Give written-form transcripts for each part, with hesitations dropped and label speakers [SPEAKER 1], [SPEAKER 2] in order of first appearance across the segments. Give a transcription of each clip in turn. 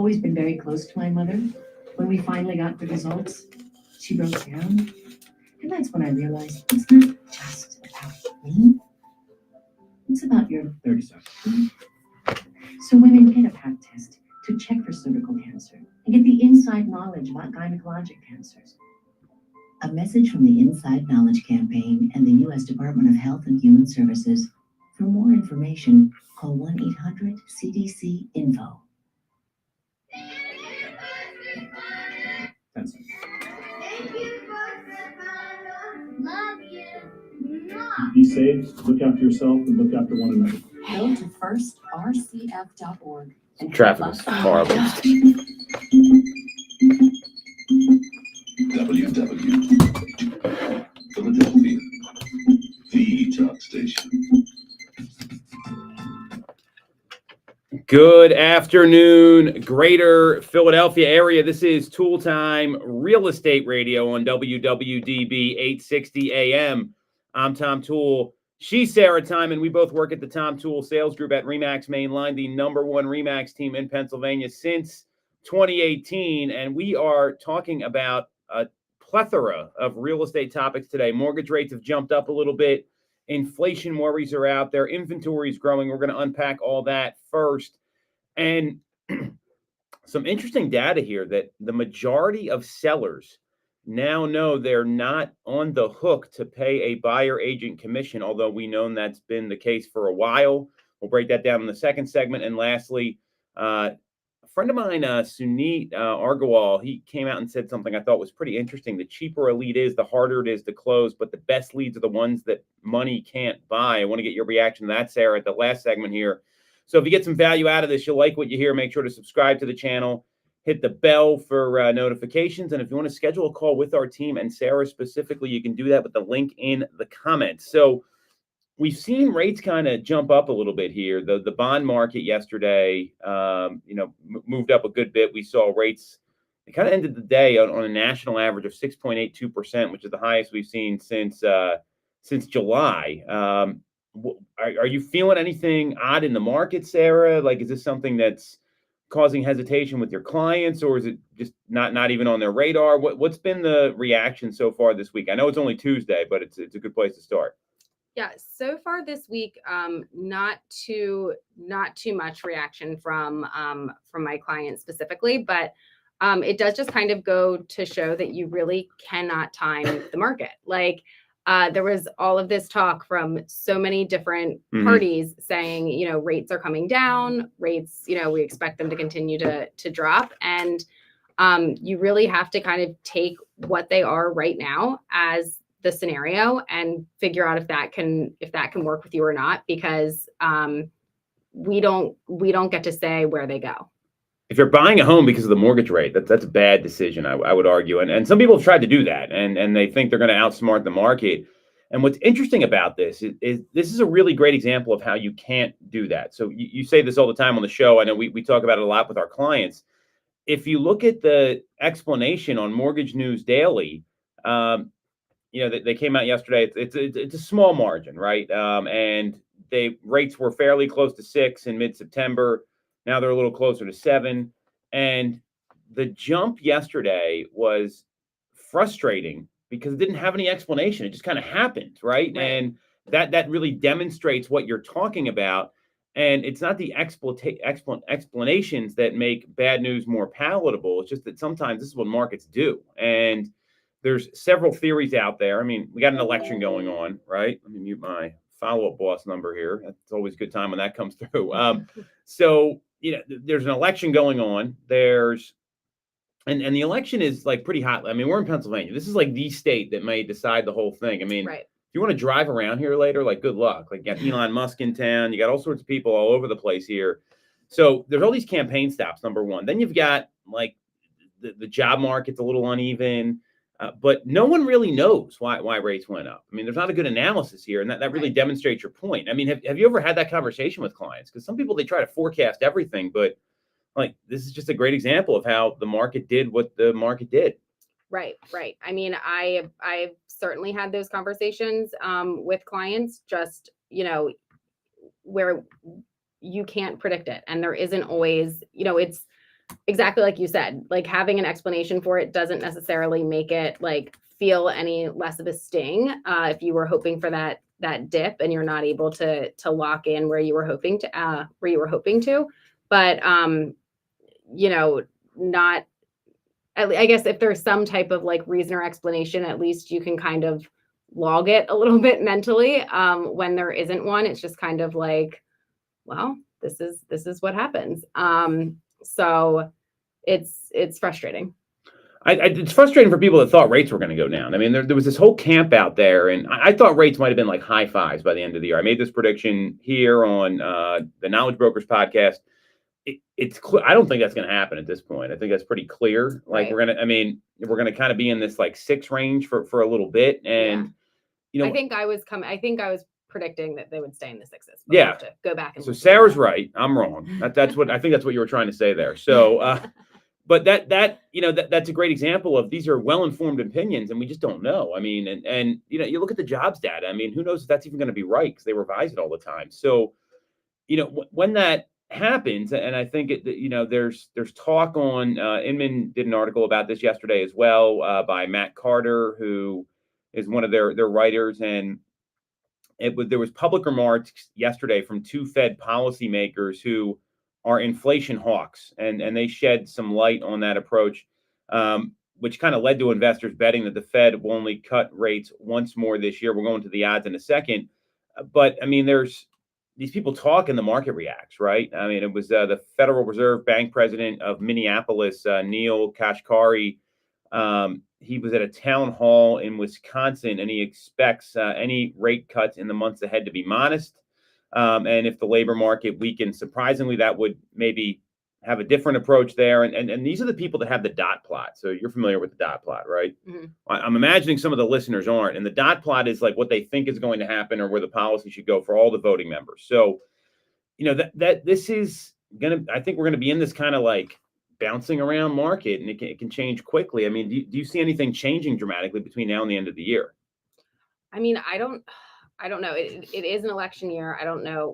[SPEAKER 1] always been very close to my mother. When we finally got the results, she broke down. And that's when I realized it's not just about me. It's about your 30 seconds. So women get a pap test to check for cervical cancer and get the inside knowledge about gynecologic cancers. A message from the Inside Knowledge Campaign and the U.S. Department of Health and Human Services. For more information, call 1-800-CDC-INFO. That's it.
[SPEAKER 2] Be safe, look after yourself, and look after one another.
[SPEAKER 1] Go to firstrcf.org. And
[SPEAKER 3] Traffic is horrible.
[SPEAKER 4] WW. Philadelphia. The talk station.
[SPEAKER 3] Good afternoon, greater Philadelphia area. This is Toole Time Real Estate Radio on WWDB 860 AM. I'm Tom Toole. She's Sarah Timon. We both work at the Tom Toole Sales Group at RE/MAX Mainline, the #1 RE/MAX team in Pennsylvania since 2018. And we are talking about a plethora of real estate topics today. Mortgage rates have jumped up a little bit. Inflation worries are out there. Inventory is growing. We're going to unpack all that first. And some interesting data here that the majority of sellers now know they're not on the hook to pay a buyer agent commission, although we know that's been the case for a while. We'll break that down in the second segment. And lastly, a friend of mine, Sunit Argawal, he came out and said something I thought was pretty interesting. The cheaper a lead is, the harder it is to close, but the best leads are the ones that money can't buy. I want to get your reaction to that, Sarah, at the last segment here. So if you get some value out of this, you'll like what you hear, make sure to subscribe to the channel, hit the bell for notifications. And if you want to schedule a call with our team and Sarah specifically, you can do that with the link in the comments. So we've seen rates kind of jump up a little bit here. The bond market yesterday, moved up a good bit. We saw rates, it kind of ended the day on a national average of 6.82%, which is the highest we've seen since July. Are you feeling anything odd in the market, Sarah? Like, is this something that's causing hesitation with your clients, or is it just not even on their radar? What's been the reaction so far this week? I know it's only Tuesday, but it's a good place to start.
[SPEAKER 5] Yeah, so far this week, not too much reaction from my clients specifically, but it does just kind of go to show that you really cannot time the market. Like there was all of this talk from so many different parties saying, rates are coming down, rates, we expect them to continue to drop, and you really have to kind of take what they are right now as the scenario and figure out if that can work with you or not, because we don't get to say where they go.
[SPEAKER 3] If you're buying a home because of the mortgage rate, that's a bad decision, I would argue. And some people have tried to do that, and they think they're going to outsmart the market. And what's interesting about this is this is a really great example of how you can't do that. So you say this all the time on the show. I know we talk about it a lot with our clients. If you look at the explanation on Mortgage News Daily, they came out yesterday. It's a small margin, right? And rates were fairly close to 6 in mid-September. Now they're a little closer to 7. And the jump yesterday was frustrating because it didn't have any explanation. It just kind of happened, right? And that really demonstrates what you're talking about. And it's not the explanations that make bad news more palatable. It's just that sometimes this is what markets do. And there's several theories out there. I mean, we got an election going on, right? Let me mute my follow-up boss number here. That's always a good time when that comes through. So, there's an election going on. And the election is like pretty hot. I mean, we're in Pennsylvania. This is like the state that may decide the whole thing. I mean, if you want to drive around here later, like, good luck. Like, you got Elon Musk in town. You got all sorts of people all over the place here. So there's all these campaign stops, number one. Then you've got like the job market's a little uneven. But no one really knows why rates went up. I mean, there's not a good analysis here, and that really demonstrates your point. I mean, have you ever had that conversation with clients? Because some people, they try to forecast everything, but like, this is just a great example of how the market did what the market did.
[SPEAKER 5] Right. I mean, I've certainly had those conversations with clients, just, where you can't predict it. And there isn't always, exactly like you said, like having an explanation for it doesn't necessarily make it like feel any less of a sting. If you were hoping for that dip and you're not able to lock in where you were hoping to, but not. I guess if there's some type of like reason or explanation, at least you can kind of log it a little bit mentally. When there isn't one, it's just kind of like, well, this is what happens. So it's frustrating.
[SPEAKER 3] It's frustrating for people that thought rates were going to go down. I mean, there was this whole camp out there, and I thought rates might have been like high fives by the end of the year. I made this prediction here on the Knowledge Brokers podcast. It's clear. I don't think that's going to happen at this point. I think that's pretty clear. Like
[SPEAKER 5] Right.
[SPEAKER 3] we're going to kind of be in this like 6 range for a little bit, and
[SPEAKER 5] I think I was predicting that they would stay in the sixes.
[SPEAKER 3] Yeah.
[SPEAKER 5] We'll have to go back and
[SPEAKER 3] So
[SPEAKER 5] look at
[SPEAKER 3] Sarah's
[SPEAKER 5] that.
[SPEAKER 3] right. I'm wrong. That's what I think. That's what you were trying to say there. So, but that's a great example of these are well-informed opinions, and we just don't know. I mean, and you look at the jobs data. I mean, who knows if that's even going to be right because they revise it all the time. So, when that happens, and I think there's talk on Inman did an article about this yesterday as well by Matt Carter, who is one of their writers, and there was public remarks yesterday from 2 Fed policymakers who are inflation hawks, and they shed some light on that approach, which kind of led to investors betting that the Fed will only cut rates once more this year. We'll go into the odds in a second, but I mean, there's these people talk and the market reacts, right? I mean, it was the Federal Reserve Bank president of Minneapolis, Neil Kashkari. He was at a town hall in Wisconsin, and he expects any rate cuts in the months ahead to be modest. And if the labor market weakens, surprisingly, that would maybe have a different approach there. And these are the people that have the dot plot. So you're familiar with the dot plot, right?
[SPEAKER 5] Mm-hmm.
[SPEAKER 3] I'm imagining some of the listeners aren't. And the dot plot is like what they think is going to happen or where the policy should go for all the voting members. So, that this is I think we're going to be in this kind of like bouncing around market, and it can change quickly. I mean, do you see anything changing dramatically between now and the end of the year?
[SPEAKER 5] I mean, I don't know. It is an election year. I don't know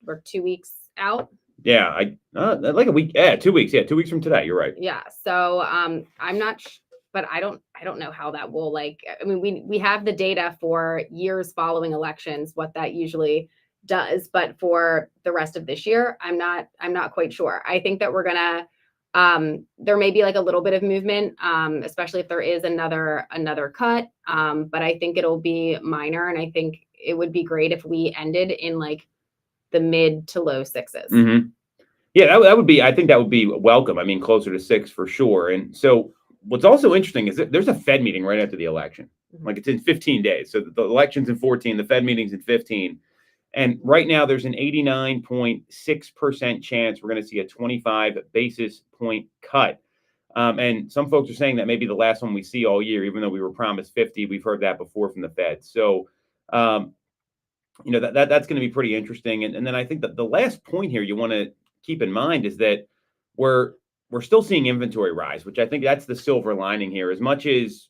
[SPEAKER 5] we're 2 weeks out.
[SPEAKER 3] Yeah, like a week. Yeah, 2 weeks. Yeah, 2 weeks from today. You're right.
[SPEAKER 5] Yeah. So I'm not, but I don't know how that will like. I mean, we have the data for years following elections, what that usually does, but for the rest of this year, I'm not quite sure. I think that we're gonna. There may be like a little bit of movement, especially if there is another cut. But I think it'll be minor, and I think it would be great if we ended in like the mid to low sixes.
[SPEAKER 3] Mm-hmm. Yeah, that would be. I think that would be welcome. I mean, closer to 6 for sure. And so, what's also interesting is that there's a Fed meeting right after the election.
[SPEAKER 5] Mm-hmm.
[SPEAKER 3] Like it's in 15 days. So the election's in 14, the Fed meeting's in 15. And right now, there's an 89.6% chance we're going to see a 25 basis point cut. And some folks are saying that may be the last one we see all year, even though we were promised 50. We've heard that before from the Fed. So, that's going to be pretty interesting. And then I think that the last point here you want to keep in mind is that we're still seeing inventory rise, which I think that's the silver lining here. As much as,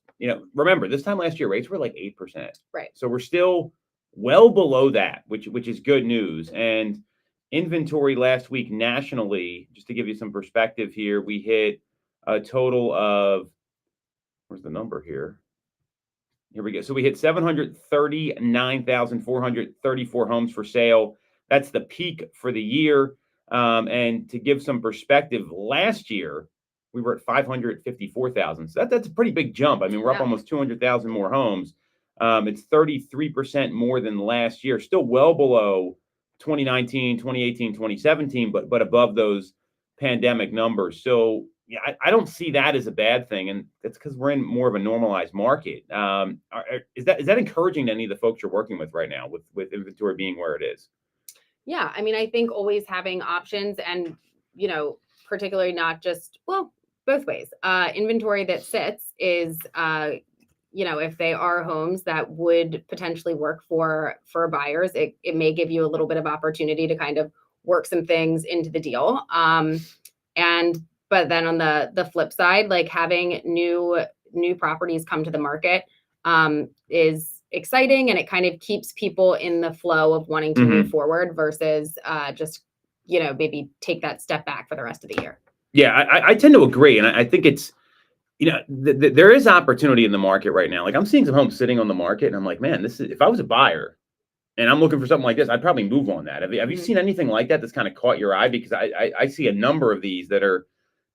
[SPEAKER 3] remember this time last year, rates were like 8%.
[SPEAKER 5] Right.
[SPEAKER 3] So we're still well below that, which is good news. And inventory last week nationally, just to give you some perspective here, we hit a total of, where's the number here? Here we go. So we hit 739,434 homes for sale. That's the peak for the year. And to give some perspective, last year we were at 554,000. So that's a pretty big jump. I mean, we're up almost 200,000 more homes. It's 33% more than last year. Still well below 2019, 2018, 2017, but above those pandemic numbers. So yeah, I don't see that as a bad thing, and that's because we're in more of a normalized market. Is that encouraging to any of the folks you're working with right now, with inventory being where it is?
[SPEAKER 5] Yeah, I mean, I think always having options, and particularly not just both ways. Inventory that sits is if they are homes that would potentially work for buyers, it may give you a little bit of opportunity to kind of work some things into the deal. But then on the flip side, like having new properties come to the market is exciting, and it kind of keeps people in the flow of wanting to move forward versus just maybe take that step back for the rest of the year.
[SPEAKER 3] Yeah, I tend to agree, and I think it's, there is opportunity in the market right now. Like I'm seeing some homes sitting on the market, and I'm like, man, this is if I was a buyer and I'm looking for something like this, I'd probably move on that. Have you
[SPEAKER 5] Mhm.
[SPEAKER 3] seen anything like that that's kind of caught your eye? Because I see a number of these that are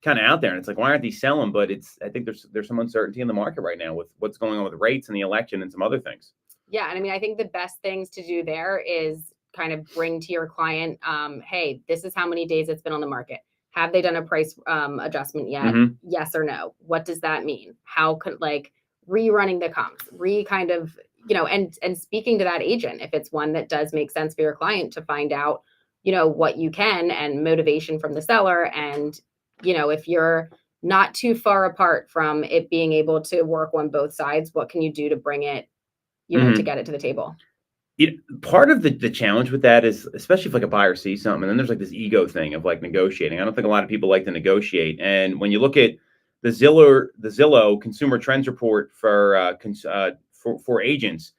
[SPEAKER 3] kind of out there, and it's like, why aren't these selling? But I think there's some uncertainty in the market right now with what's going on with rates and the election and some other things.
[SPEAKER 5] Yeah, and I mean, I think the best things to do there is kind of bring to your client, hey, this is how many days it's been on the market. Have they done a price adjustment yet?
[SPEAKER 3] Mhm.
[SPEAKER 5] Yes or no? What does that mean? How could like rerunning the comps, kind of, and speaking to that agent if it's one that does make sense for your client to find out, what you can and motivation from the seller, and if you're not too far apart from it being able to work on both sides, what can you do to bring it, to
[SPEAKER 3] Mhm.
[SPEAKER 5] get it to the table?
[SPEAKER 3] Part of the challenge with that is, especially if like a buyer sees something, and then there's like this ego thing of like negotiating. I don't think a lot of people like to negotiate. And when you look at the Zillow Consumer Trends Report for agents,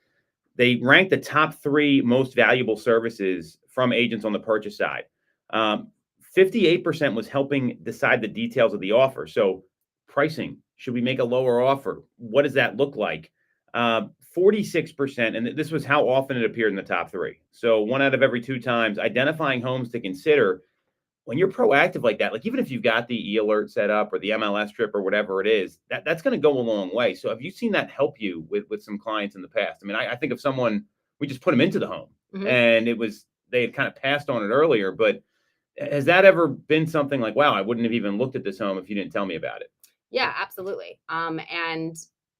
[SPEAKER 3] they rank the top 3 most valuable services from agents on the purchase side. 58% was helping decide the details of the offer. So pricing, should we make a lower offer? What does that look like? 46%, and this was how often it appeared in the top 3. So 1 out of every 2 times, identifying homes to consider. When you're proactive like that, like even if you've got the e-alert set up or the MLS strip or whatever it is, that's going to go a long way. So have you seen that help you with some clients in the past? I mean, I think of someone, we just put them into the home,
[SPEAKER 5] Mhm.
[SPEAKER 3] and they had kind of passed on it earlier, but has that ever been something like, wow, I wouldn't have even looked at this home if you didn't tell me about it?
[SPEAKER 5] Yeah, absolutely. And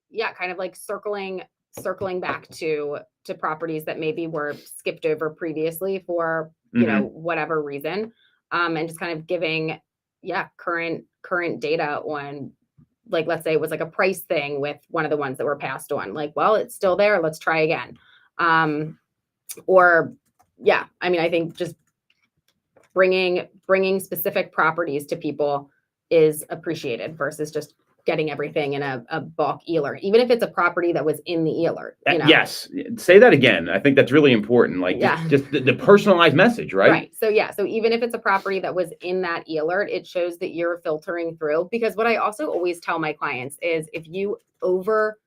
[SPEAKER 5] yeah, kind of like circling back to properties that maybe were skipped over previously for,
[SPEAKER 3] Hmm.
[SPEAKER 5] whatever reason. And just kind of giving, yeah, current data on, like, let's say it was like a price thing with one of the ones that were passed on. Like, well, it's still there. Let's try again. Or yeah, I mean, I think just bringing specific properties to people is appreciated versus just getting everything in a bulk e-alert, even if it's a property that was in the e-alert,
[SPEAKER 3] Yes, say that again. I think that's really important. Like
[SPEAKER 5] Yeah.
[SPEAKER 3] just the personalized message, right?
[SPEAKER 5] Right. So yeah, so even if it's a property that was in that e-alert, it shows that you're filtering through. Because what I also always tell my clients is if you over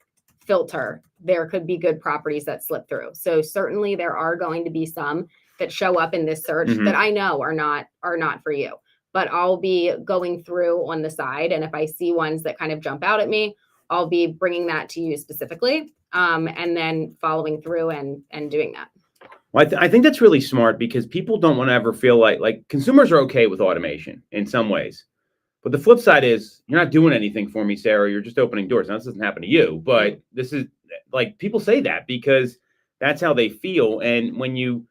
[SPEAKER 5] filter, there could be good properties that slip through. So certainly there are going to be some that show up in this search that
[SPEAKER 3] Mhm.
[SPEAKER 5] I know are not for you. But I'll be going through on the side, and if I see ones that kind of jump out at me, I'll be bringing that to you specifically, and then following through and doing that.
[SPEAKER 3] Well, I think that's really smart because people don't want to ever feel like consumers are okay with automation in some ways. But the flip side is you're not doing anything for me, Sarah. You're just opening doors. Now, this doesn't happen to you, but this is like people say that because that's how they feel. And when you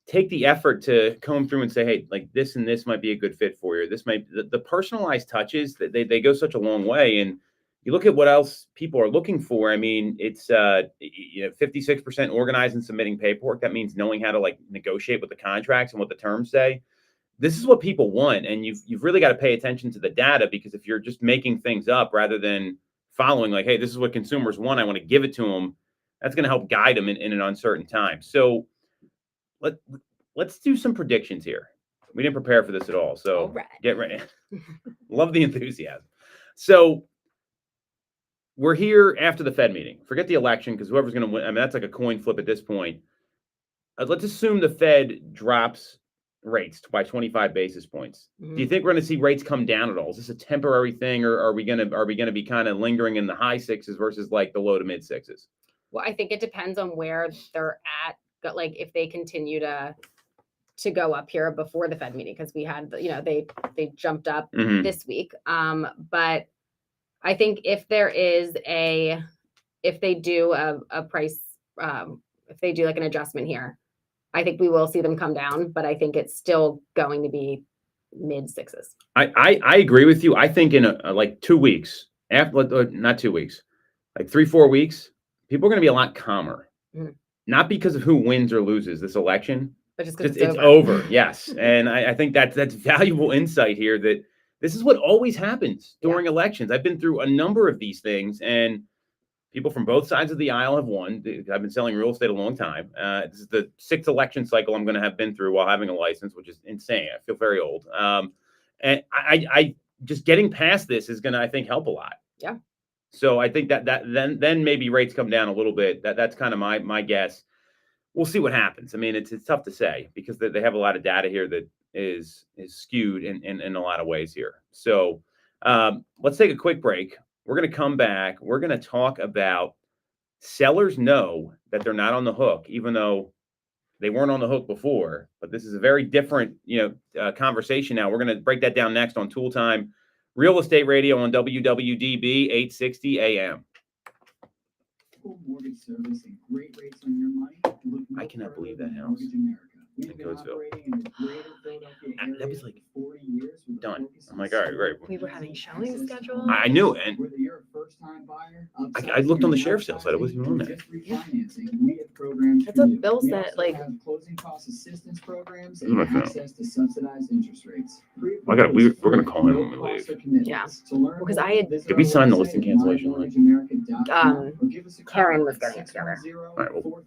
[SPEAKER 3] take the effort to comb through and say, hey, like this and this might be a good fit for you. This might the personalized touches that they go such a long way. And you look at what else people are looking for. I mean, it's 56% organized and submitting paperwork. That means knowing how to like negotiate with the contracts and what the terms say. This is what people want, and you've really got to pay attention to the data, because if you're just making things up rather than following like, hey, this is what consumers want, I want to give it to them, that's going to help guide them in an uncertain time. So let let's do some predictions here. We didn't prepare for this at all,
[SPEAKER 5] All
[SPEAKER 3] so
[SPEAKER 5] right.
[SPEAKER 3] get ready. Love the enthusiasm. So we're here after the Fed meeting. Forget the election because whoever's going to win, I mean, that's like a coin flip at this point. Let's assume the Fed drops rates by 25 basis points. Do you think we're going to see rates come down at all? Is this a temporary thing, or are we going to be kind of lingering in the high sixes versus like the low to mid sixes?
[SPEAKER 5] Well, I think it depends on where they're at, but like if they continue to go up here before the Fed meeting, because we had, they jumped up
[SPEAKER 3] Mhm.
[SPEAKER 5] this week. But I think if they do a price, if they do like an adjustment here, I think we will see them come down, but I think it's still going to be mid sixes.
[SPEAKER 3] I agree with you. I think in like 2 weeks, after not 2 weeks, like 3-4 weeks, people are going to be a lot calmer.
[SPEAKER 5] Mhm.
[SPEAKER 3] Not because of who wins or loses this election,
[SPEAKER 5] But just because
[SPEAKER 3] just it's over. Yes, and I think that's valuable insight here. That this is what always happens during elections. I've been through a number of these things, and people from both sides of the aisle have won. I've been selling real estate a long time. This is the 6th election cycle I'm going to have been through while having a license, which is insane. I feel very old. And just getting past this is going to, I think, help a lot.
[SPEAKER 5] Yeah.
[SPEAKER 3] So I think that then maybe rates come down a little bit. That's kind of my guess. We'll see what happens. I mean, it's tough to say because they have a lot of data here that is skewed in a lot of ways here. So let's take a quick break. We're going to come back. We're going to talk about sellers know that they're not on the hook, even though they weren't on the hook before. But this is a very different, conversation now. We're going to break that down next on Toole Time Real Estate Radio on WWDB 860 AM.
[SPEAKER 2] Mortgage service and great rates on your money. Look no
[SPEAKER 3] I cannot believe
[SPEAKER 2] further
[SPEAKER 3] that
[SPEAKER 2] than
[SPEAKER 3] house
[SPEAKER 2] Mortgage America.
[SPEAKER 3] in
[SPEAKER 2] We've been
[SPEAKER 3] Coatesville.
[SPEAKER 2] operating in the greater Philadelphia area
[SPEAKER 3] That was like
[SPEAKER 2] for 40 years with a
[SPEAKER 3] done.
[SPEAKER 2] focus
[SPEAKER 3] I'm
[SPEAKER 2] on
[SPEAKER 3] like, all right, great.
[SPEAKER 5] We were having showings
[SPEAKER 2] access to
[SPEAKER 5] scheduled.
[SPEAKER 2] homes.
[SPEAKER 3] I knew it, and
[SPEAKER 2] Whether you're a first-time buyer,
[SPEAKER 3] I looked on the
[SPEAKER 2] upsizing,
[SPEAKER 3] sheriff's sale site. It wasn't even on
[SPEAKER 2] or
[SPEAKER 3] there.
[SPEAKER 2] just refinancing, we have programs
[SPEAKER 5] That's
[SPEAKER 2] for
[SPEAKER 5] what
[SPEAKER 2] you.
[SPEAKER 5] Bill
[SPEAKER 2] We
[SPEAKER 5] said,
[SPEAKER 2] also
[SPEAKER 5] like-
[SPEAKER 2] have closing cost assistance programs
[SPEAKER 3] This is my
[SPEAKER 2] and
[SPEAKER 3] phone.
[SPEAKER 2] access to subsidized interest rates.
[SPEAKER 3] We're gonna call him when we leave.
[SPEAKER 5] Yeah. Because I had-
[SPEAKER 3] Did we sign the listing cancellation line?
[SPEAKER 5] Karen was getting it together.
[SPEAKER 3] All right, well,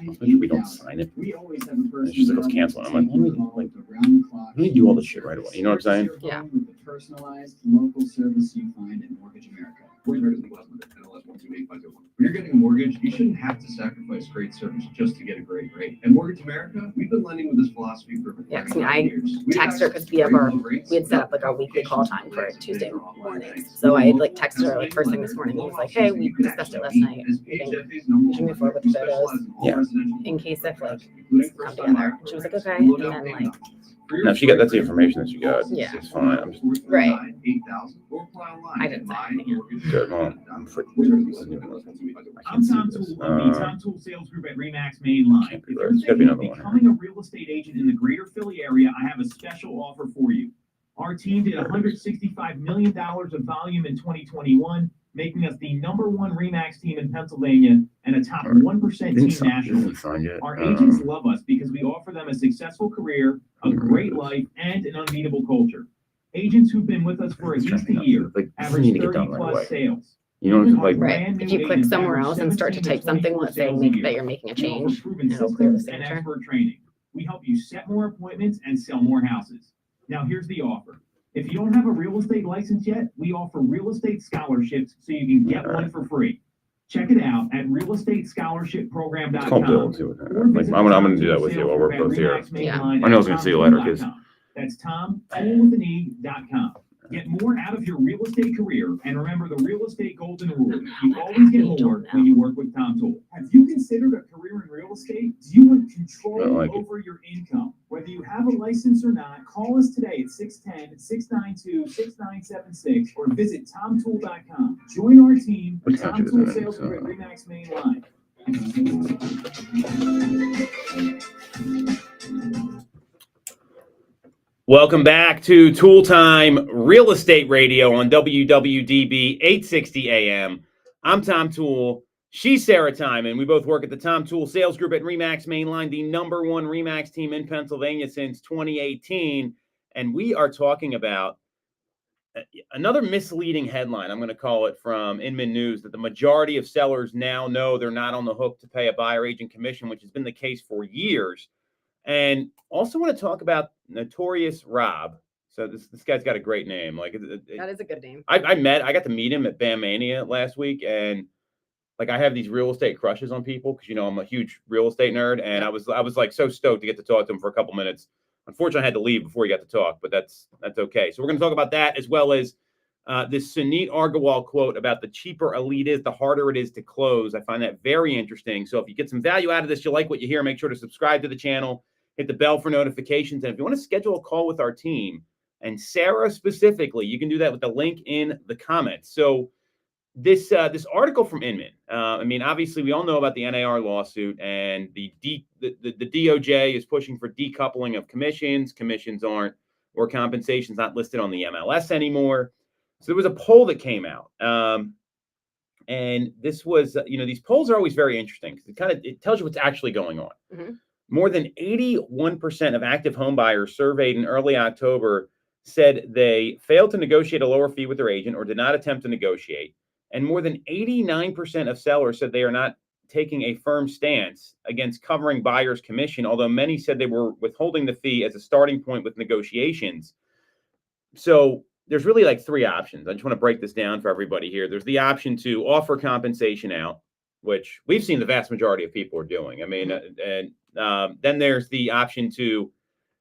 [SPEAKER 3] let's make sure we don't sign it.
[SPEAKER 2] We always have a person.
[SPEAKER 3] It's just like, let's cancel it. I'm like, let me do all this shit right away. You know what I'm saying?
[SPEAKER 5] Yeah.
[SPEAKER 2] With the personalized local service you find in Mortgage America.
[SPEAKER 4] When you're getting a mortgage, you shouldn't have to sacrifice great service just to get a great rate. At Mortgage America, we've been lending with this philosophy for over
[SPEAKER 5] Yeah, 'cause
[SPEAKER 4] 25 years. We have
[SPEAKER 5] texted her 'cause
[SPEAKER 4] access to
[SPEAKER 5] we have
[SPEAKER 4] very
[SPEAKER 5] our-
[SPEAKER 4] low rates,
[SPEAKER 5] we had set up like our weekly call time for Tuesday mornings. So I like texted her like first thing this morning and was like, hey, we discussed it last night. We think we should move forward with the photos
[SPEAKER 3] Yeah.
[SPEAKER 5] in case if like this come together. She was like, okay. And then like,
[SPEAKER 3] No, she got that's the information that she got.
[SPEAKER 5] Yeah.
[SPEAKER 3] It's fine. I'm just
[SPEAKER 5] Right.
[SPEAKER 4] I
[SPEAKER 5] didn't say anything.
[SPEAKER 3] good. Well, I'm
[SPEAKER 2] I'm Tom
[SPEAKER 3] see this.
[SPEAKER 2] Toole of the Tom Toole Sales Group at Remax Main Line.
[SPEAKER 3] Can't
[SPEAKER 2] If
[SPEAKER 3] be
[SPEAKER 2] you're
[SPEAKER 3] right. There's gotta be
[SPEAKER 2] thinking of
[SPEAKER 3] another one.
[SPEAKER 2] becoming a real estate agent in the greater Philly area, I have a special offer for you. Our team did $165 million of volume in 2021, making us the #1 Remax team in Pennsylvania and a top 1% team
[SPEAKER 3] Didn't sign,
[SPEAKER 2] nationally.
[SPEAKER 3] didn't sign yet.
[SPEAKER 2] Our agents love us because we offer them a successful career, a great life, and an unbeatable culture. Agents who've been with us for at least a year
[SPEAKER 3] Like, this
[SPEAKER 2] average
[SPEAKER 3] need to get
[SPEAKER 2] 30
[SPEAKER 3] done right
[SPEAKER 2] plus
[SPEAKER 3] away.
[SPEAKER 2] sales.
[SPEAKER 3] You know,
[SPEAKER 2] Even our
[SPEAKER 3] like
[SPEAKER 5] right.
[SPEAKER 2] brand
[SPEAKER 5] If
[SPEAKER 2] new
[SPEAKER 5] you click
[SPEAKER 2] agents
[SPEAKER 5] somewhere
[SPEAKER 2] average
[SPEAKER 5] else and start to
[SPEAKER 2] 17
[SPEAKER 5] type something,
[SPEAKER 2] 24
[SPEAKER 5] let's say
[SPEAKER 2] sales a
[SPEAKER 5] make
[SPEAKER 2] year.
[SPEAKER 5] that you're making a
[SPEAKER 2] We offer
[SPEAKER 5] change,
[SPEAKER 2] proven
[SPEAKER 5] it'll clear the
[SPEAKER 2] systems and
[SPEAKER 5] signature.
[SPEAKER 2] expert training. We help you set more appointments and sell more houses. Now here's the offer. If you don't have a real estate license yet, we offer real estate scholarships so you can get one for free. Check it out at
[SPEAKER 3] let's call Bill
[SPEAKER 2] realestateScholarshipProgram.com.
[SPEAKER 3] and see what happens. Like, I'm gonna do that with you while we're both here.
[SPEAKER 5] Yeah.
[SPEAKER 3] I know I was gonna see you later, 'cause-
[SPEAKER 2] That's TomToolewithAE.com. Get more out of your real estate career, and remember the real estate golden rule. You always get more when you work with Tom Toole. Have you considered a career in real estate? Do you want
[SPEAKER 3] I
[SPEAKER 2] control
[SPEAKER 3] like it.
[SPEAKER 2] over your income? Whether you have a license or not, call us today at 610-692-6976 or visit TomToole.com. Join our team, the
[SPEAKER 3] What
[SPEAKER 2] Tom
[SPEAKER 3] country is
[SPEAKER 2] Toole
[SPEAKER 3] it in?
[SPEAKER 2] Sales Group at Remax Main Line.
[SPEAKER 3] Welcome back to Toole Time Real Estate Radio on WWDB 860 AM. I'm Tom Toole. She's Sarah Timon. We both work at the Tom Toole Sales Group at Remax Mainline, the #1 Remax team in Pennsylvania since 2018. And we are talking about another misleading headline, I'm going to call it, from Inman News, that the majority of sellers now know they're not on the hook to pay a buyer agent commission, which has been the case for years. And also want to talk about Notorious Rob. So this guy's got a great name. Like
[SPEAKER 5] That is a good name.
[SPEAKER 3] I got to meet him at Bam Mania last week, and like I have these real estate crushes on people because I'm a huge real estate nerd, and I was like so stoked to get to talk to him for a couple minutes. Unfortunately, I had to leave before he got to talk, but that's okay. So we're going to talk about that as well as this Sunit Agarwal quote about the cheaper a lead is, the harder it is to close. I find that very interesting. So if you get some value out of this, you like what you hear, make sure to subscribe to the channel, hit the bell for notifications. And if you want to schedule a call with our team, and Sarah specifically, you can do that with the link in the comments. So this article from Inman, I mean, obviously we all know about the NAR lawsuit, and the DOJ is pushing for decoupling of commissions. Commissions aren't, or compensation's not listed on the MLS anymore. So there was a poll that came out, and this was, these polls are always very interesting because it tells you what's actually going on.
[SPEAKER 5] Mm-hmm.
[SPEAKER 3] More than 81% of active home buyers surveyed in early October said they failed to negotiate a lower fee with their agent or did not attempt to negotiate. And more than 89% of sellers said they are not taking a firm stance against covering buyers' commission, although many said they were withholding the fee as a starting point with negotiations. So there's really like three options. I just want to break this down for everybody here. There's the option to offer compensation out, which we've seen the vast majority of people are doing. I mean, then there's the option to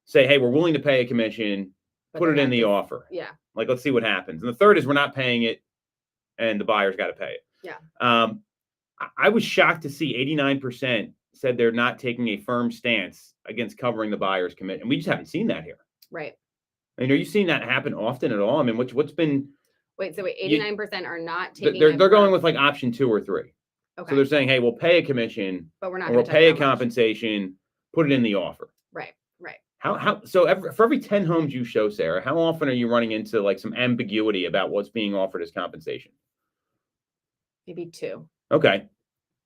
[SPEAKER 3] say, hey, we're willing to pay a commission,
[SPEAKER 5] But
[SPEAKER 3] put
[SPEAKER 5] they're
[SPEAKER 3] it in
[SPEAKER 5] not
[SPEAKER 3] the
[SPEAKER 5] just-
[SPEAKER 3] offer.
[SPEAKER 5] Yeah.
[SPEAKER 3] Like, let's see what happens. And the third is we're not paying it and the buyer's got to pay it.
[SPEAKER 5] Yeah.
[SPEAKER 3] I was shocked to see 89% said they're not taking a firm stance against covering the buyer's commitment. And we just haven't seen that here.
[SPEAKER 5] Right.
[SPEAKER 3] I mean, are you seeing that happen often at all? I mean, what's been?
[SPEAKER 5] Wait, so 89% are not taking.
[SPEAKER 3] They're going
[SPEAKER 5] firm-
[SPEAKER 3] with like option 2 or 3.
[SPEAKER 5] Okay.
[SPEAKER 3] So they're saying, hey, we'll pay a commission,
[SPEAKER 5] but we're not
[SPEAKER 3] or
[SPEAKER 5] going
[SPEAKER 3] we'll
[SPEAKER 5] to
[SPEAKER 3] pay a compensation, put it in the offer.
[SPEAKER 5] Right. Right.
[SPEAKER 3] For every 10 homes you show, Sarah, how often are you running into like some ambiguity about what's being offered as compensation?
[SPEAKER 5] Maybe 2.
[SPEAKER 3] Okay.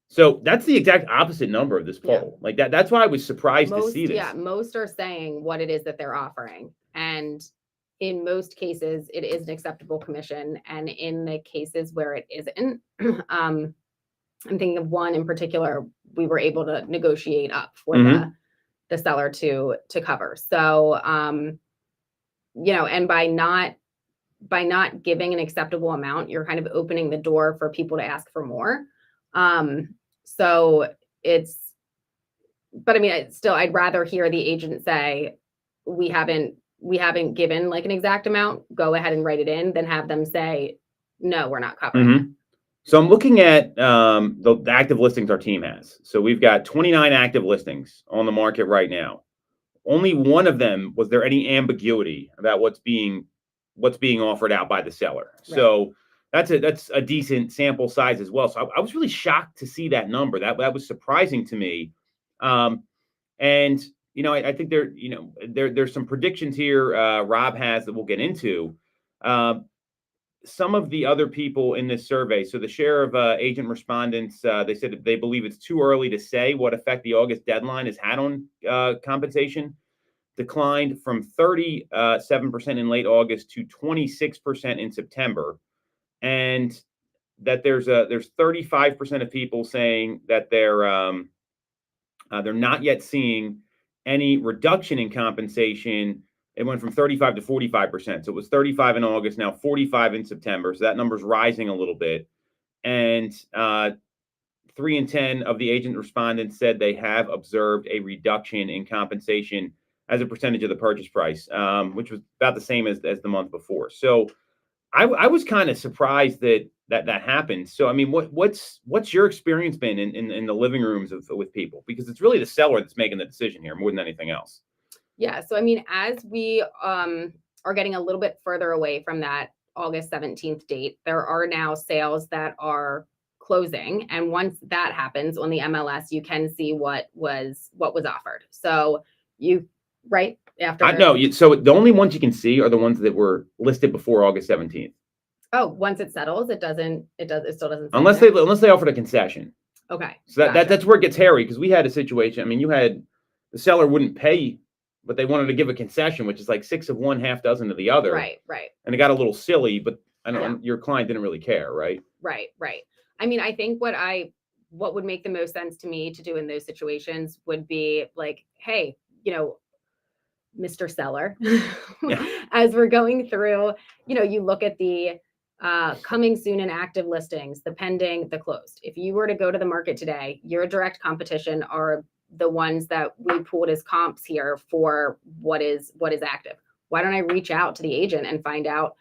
[SPEAKER 3] So that's the exact opposite number of this poll. Like that's why I was surprised to see this.
[SPEAKER 5] Yeah, most are saying what it is that they're offering. And in most cases, it is an acceptable commission. And in the cases where it isn't, I'm thinking of one in particular, we were able to negotiate up for the seller to cover. So, and by not giving an acceptable amount, you're kind of opening the door for people to ask for more. But I mean, I'd rather hear the agent say, we haven't given like an exact amount, go ahead and write it in, than have them say, no, we're not covering it.
[SPEAKER 3] So I'm looking at the active listings our team has. So we've got 29 active listings on the market right now. Only one of them was there any ambiguity about what's being offered out by the seller. Right. So that's a decent sample size as well. So I was really shocked to see that number. That was surprising to me. And I think there's some predictions here Rob has that we'll get into. Some of the other people in this survey, so the share of agent respondents, they said that they believe it's too early to say what effect the August deadline has had on compensation, declined from 37% in late August to 26% in September. And that there's 35% of people saying that they're not yet seeing any reduction in compensation. It went from 35 to 45%. So it was 35 in August, now 45 in September. So that number's rising a little bit. And 3 in 10 of the agent respondents said they have observed a reduction in compensation as a percentage of the purchase price, which was about the same as the month before. So I was kind of surprised that happened. So I mean, what's your experience been in the living rooms with people? Because it's really the seller that's making the decision here more than anything else.
[SPEAKER 5] Yeah. So I mean, as we are getting a little bit further away from that August 17th date, there are now sales that are closing, and once that happens on the MLS, you can see what was offered. So right after.
[SPEAKER 3] No, so the only ones you can see are the ones that were listed before August 17th.
[SPEAKER 5] Oh, once it settles, it still doesn't.
[SPEAKER 3] Unless they offered a concession.
[SPEAKER 5] Okay.
[SPEAKER 3] So that's where it gets hairy, because we had a situation. I mean, you had the seller wouldn't pay, but they wanted to give a concession, which is like 6 of one, half dozen of the other.
[SPEAKER 5] Right.
[SPEAKER 3] And it got a little silly, but I know your client didn't really care, right?
[SPEAKER 5] Right. I mean, I think what would make the most sense to me to do in those situations would be like, hey, Mr. Seller, as we're going through, you look at the coming soon and active listings, the pending, the closed. If you were to go to the market today, your direct competition are the ones that we pulled as comps here for what is active. Why don't I reach out to the agent and find out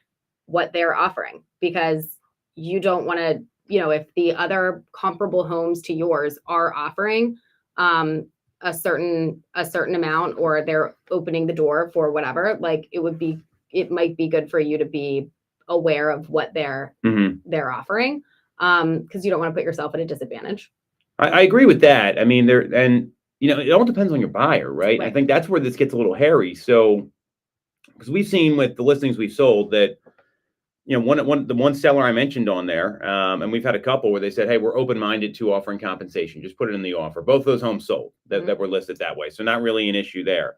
[SPEAKER 5] what they're offering? Because you don't want to, if the other comparable homes to yours are offering a certain amount, or they're opening the door for whatever, like it might be good for you to be aware of what they're offering, because you don't want to put yourself at a disadvantage.
[SPEAKER 3] I agree with that. I mean, it all depends on your buyer, right? I think that's where this gets a little hairy. So, because we've seen with the listings we've sold that, the one seller I mentioned on there, and we've had a couple where they said, hey, we're open-minded to offering compensation. Just put it in the offer. Both of those homes sold that were listed that way. So not really an issue there.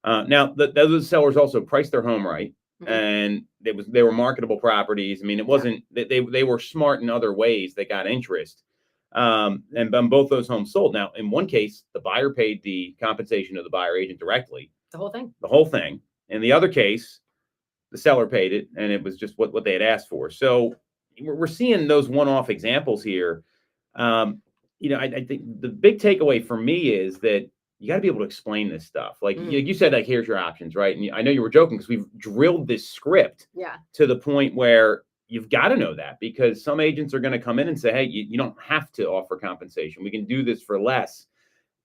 [SPEAKER 3] Now, those sellers also priced their home right. And they were marketable properties. I mean, it wasn't they were smart in other ways. They got interest. And both those homes sold. Now, in one case, the buyer paid the compensation of the buyer agent directly.
[SPEAKER 5] The whole thing.
[SPEAKER 3] In the other case, the seller paid it, and it was just what they had asked for. So we're seeing those one-off examples here. I think the big takeaway for me is that you got to be able to explain this stuff. Like you said, like, here's your options, right? And I know you were joking because we've drilled this script to the point where you've got to know that, because some agents are going to come in and say, hey, you don't have to offer compensation. We can do this for less.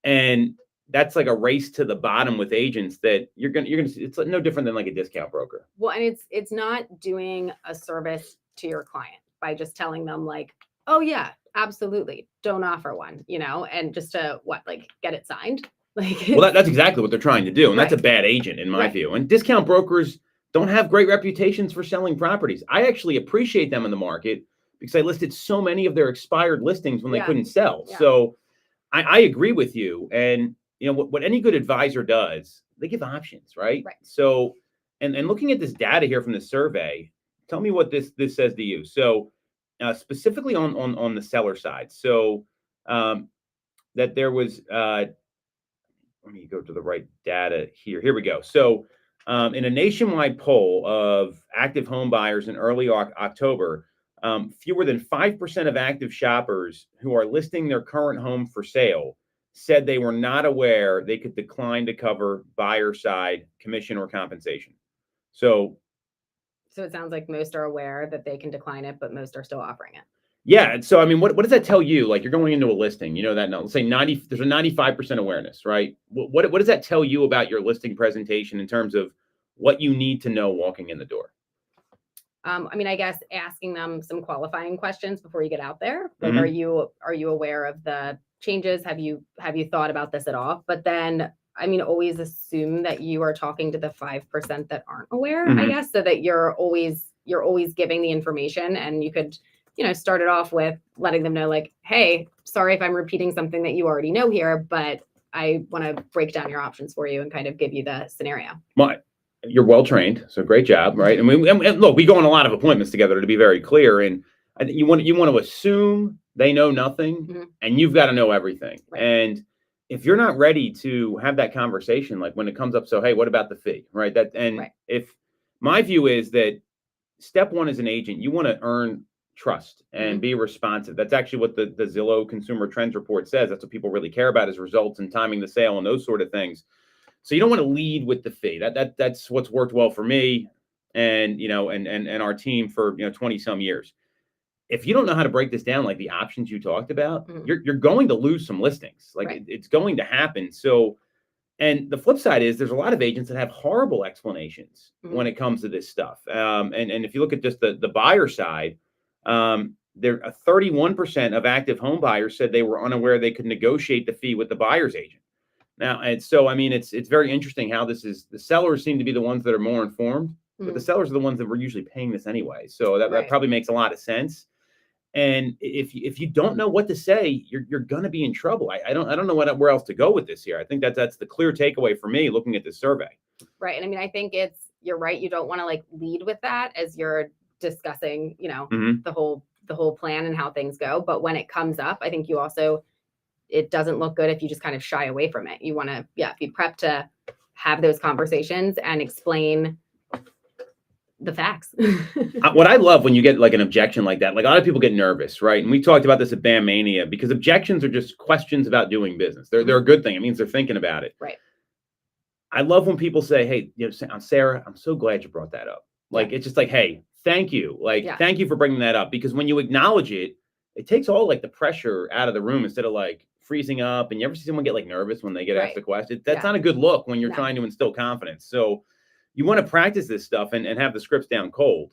[SPEAKER 3] And that's like a race to the bottom with agents that you're gonna it's no different than like a discount broker.
[SPEAKER 5] Well, and it's not doing a service to your client by just telling them like, oh yeah, absolutely, don't offer one, and just to get it signed.
[SPEAKER 3] Well, that's exactly what they're trying to do, and that's a bad agent in my view. And discount brokers don't have great reputations for selling properties. I actually appreciate them in the market because I listed so many of their expired listings when they couldn't sell. So I agree with you. And what any good advisor does, they give options, right? So, and looking at this data here from the survey, tell me what this says to you. So, specifically on the seller side, so that there was, let me go to the right data here. Here we go. So, in a nationwide poll of active home buyers in early October, fewer than 5% of active shoppers who are listing their current home for sale said they were not aware they could decline to cover buyer side commission or compensation. So
[SPEAKER 5] it sounds like most are aware that they can decline it, but most are still offering it.
[SPEAKER 3] Yeah. So, I mean, what does that tell you? Like, you're going into a listing, that now, let's say there's a 95% awareness, right? What does that tell you about your listing presentation in terms of what you need to know walking in the door?
[SPEAKER 5] I guess asking them some qualifying questions before you get out there. Like, are you aware of the changes? Have you thought about this at all? But then, always assume that you are talking to the 5% that aren't aware, I guess, so that you're always giving the information. And you could, start it off with letting them know, like, hey, sorry if I'm repeating something that you already know here, but I want to break down your options for you and kind of give you the scenario.
[SPEAKER 3] You're well trained, so great job, right? And look, we go on a lot of appointments together, to be very clear. And I think you want to assume they know nothing, and you've got to know everything. And if you're not ready to have that conversation, like when it comes up, so hey, what about the fee, right? If my view is that step one as an agent, you want to earn trust and be responsive. That's actually what the Zillow Consumer Trends Report says. That's what people really care about, is results and timing the sale and those sort of things. So you don't want to lead with the fee. That's what's worked well for me and our team for 20 some years. If you don't know how to break this down, like the options you talked about, you're going to lose some listings. Like it's going to happen. So, and the flip side is there's a lot of agents that have horrible explanations when it comes to this stuff. And if you look at just the buyer side, there 31% of active home buyers said they were unaware they could negotiate the fee with the buyer's agent. Now, and so, it's very interesting how this is. The sellers seem to be the ones that are more informed, but the sellers are the ones that were usually paying this anyway. So that probably makes a lot of sense. And if you don't know what to say, you're going to be in trouble. I don't know where else to go with this here. I think that's the clear takeaway for me looking at this survey.
[SPEAKER 5] Right. And I think you're right. You don't want to lead with that as you're discussing, the whole plan and how things go. But when it comes up, I think it doesn't look good if you just kind of shy away from it. You want to, be prepped to have those conversations and explain the facts.
[SPEAKER 3] What I love when you get like an objection like that, like a lot of people get nervous, right? And we talked about this at BAM Mania, because objections are just questions about doing business. They're a good thing. It means they're thinking about it.
[SPEAKER 5] Right.
[SPEAKER 3] I love when people say, hey, Sarah, I'm so glad you brought that up. Like, it's just like, hey, thank you. Like, thank you for bringing that up. Because when you acknowledge it, it takes all like the pressure out of the room instead of like freezing up. And you ever see someone get like nervous when they get asked a question? That's not a good look when you're trying to instill confidence. So you want to practice this stuff and have the scripts down cold.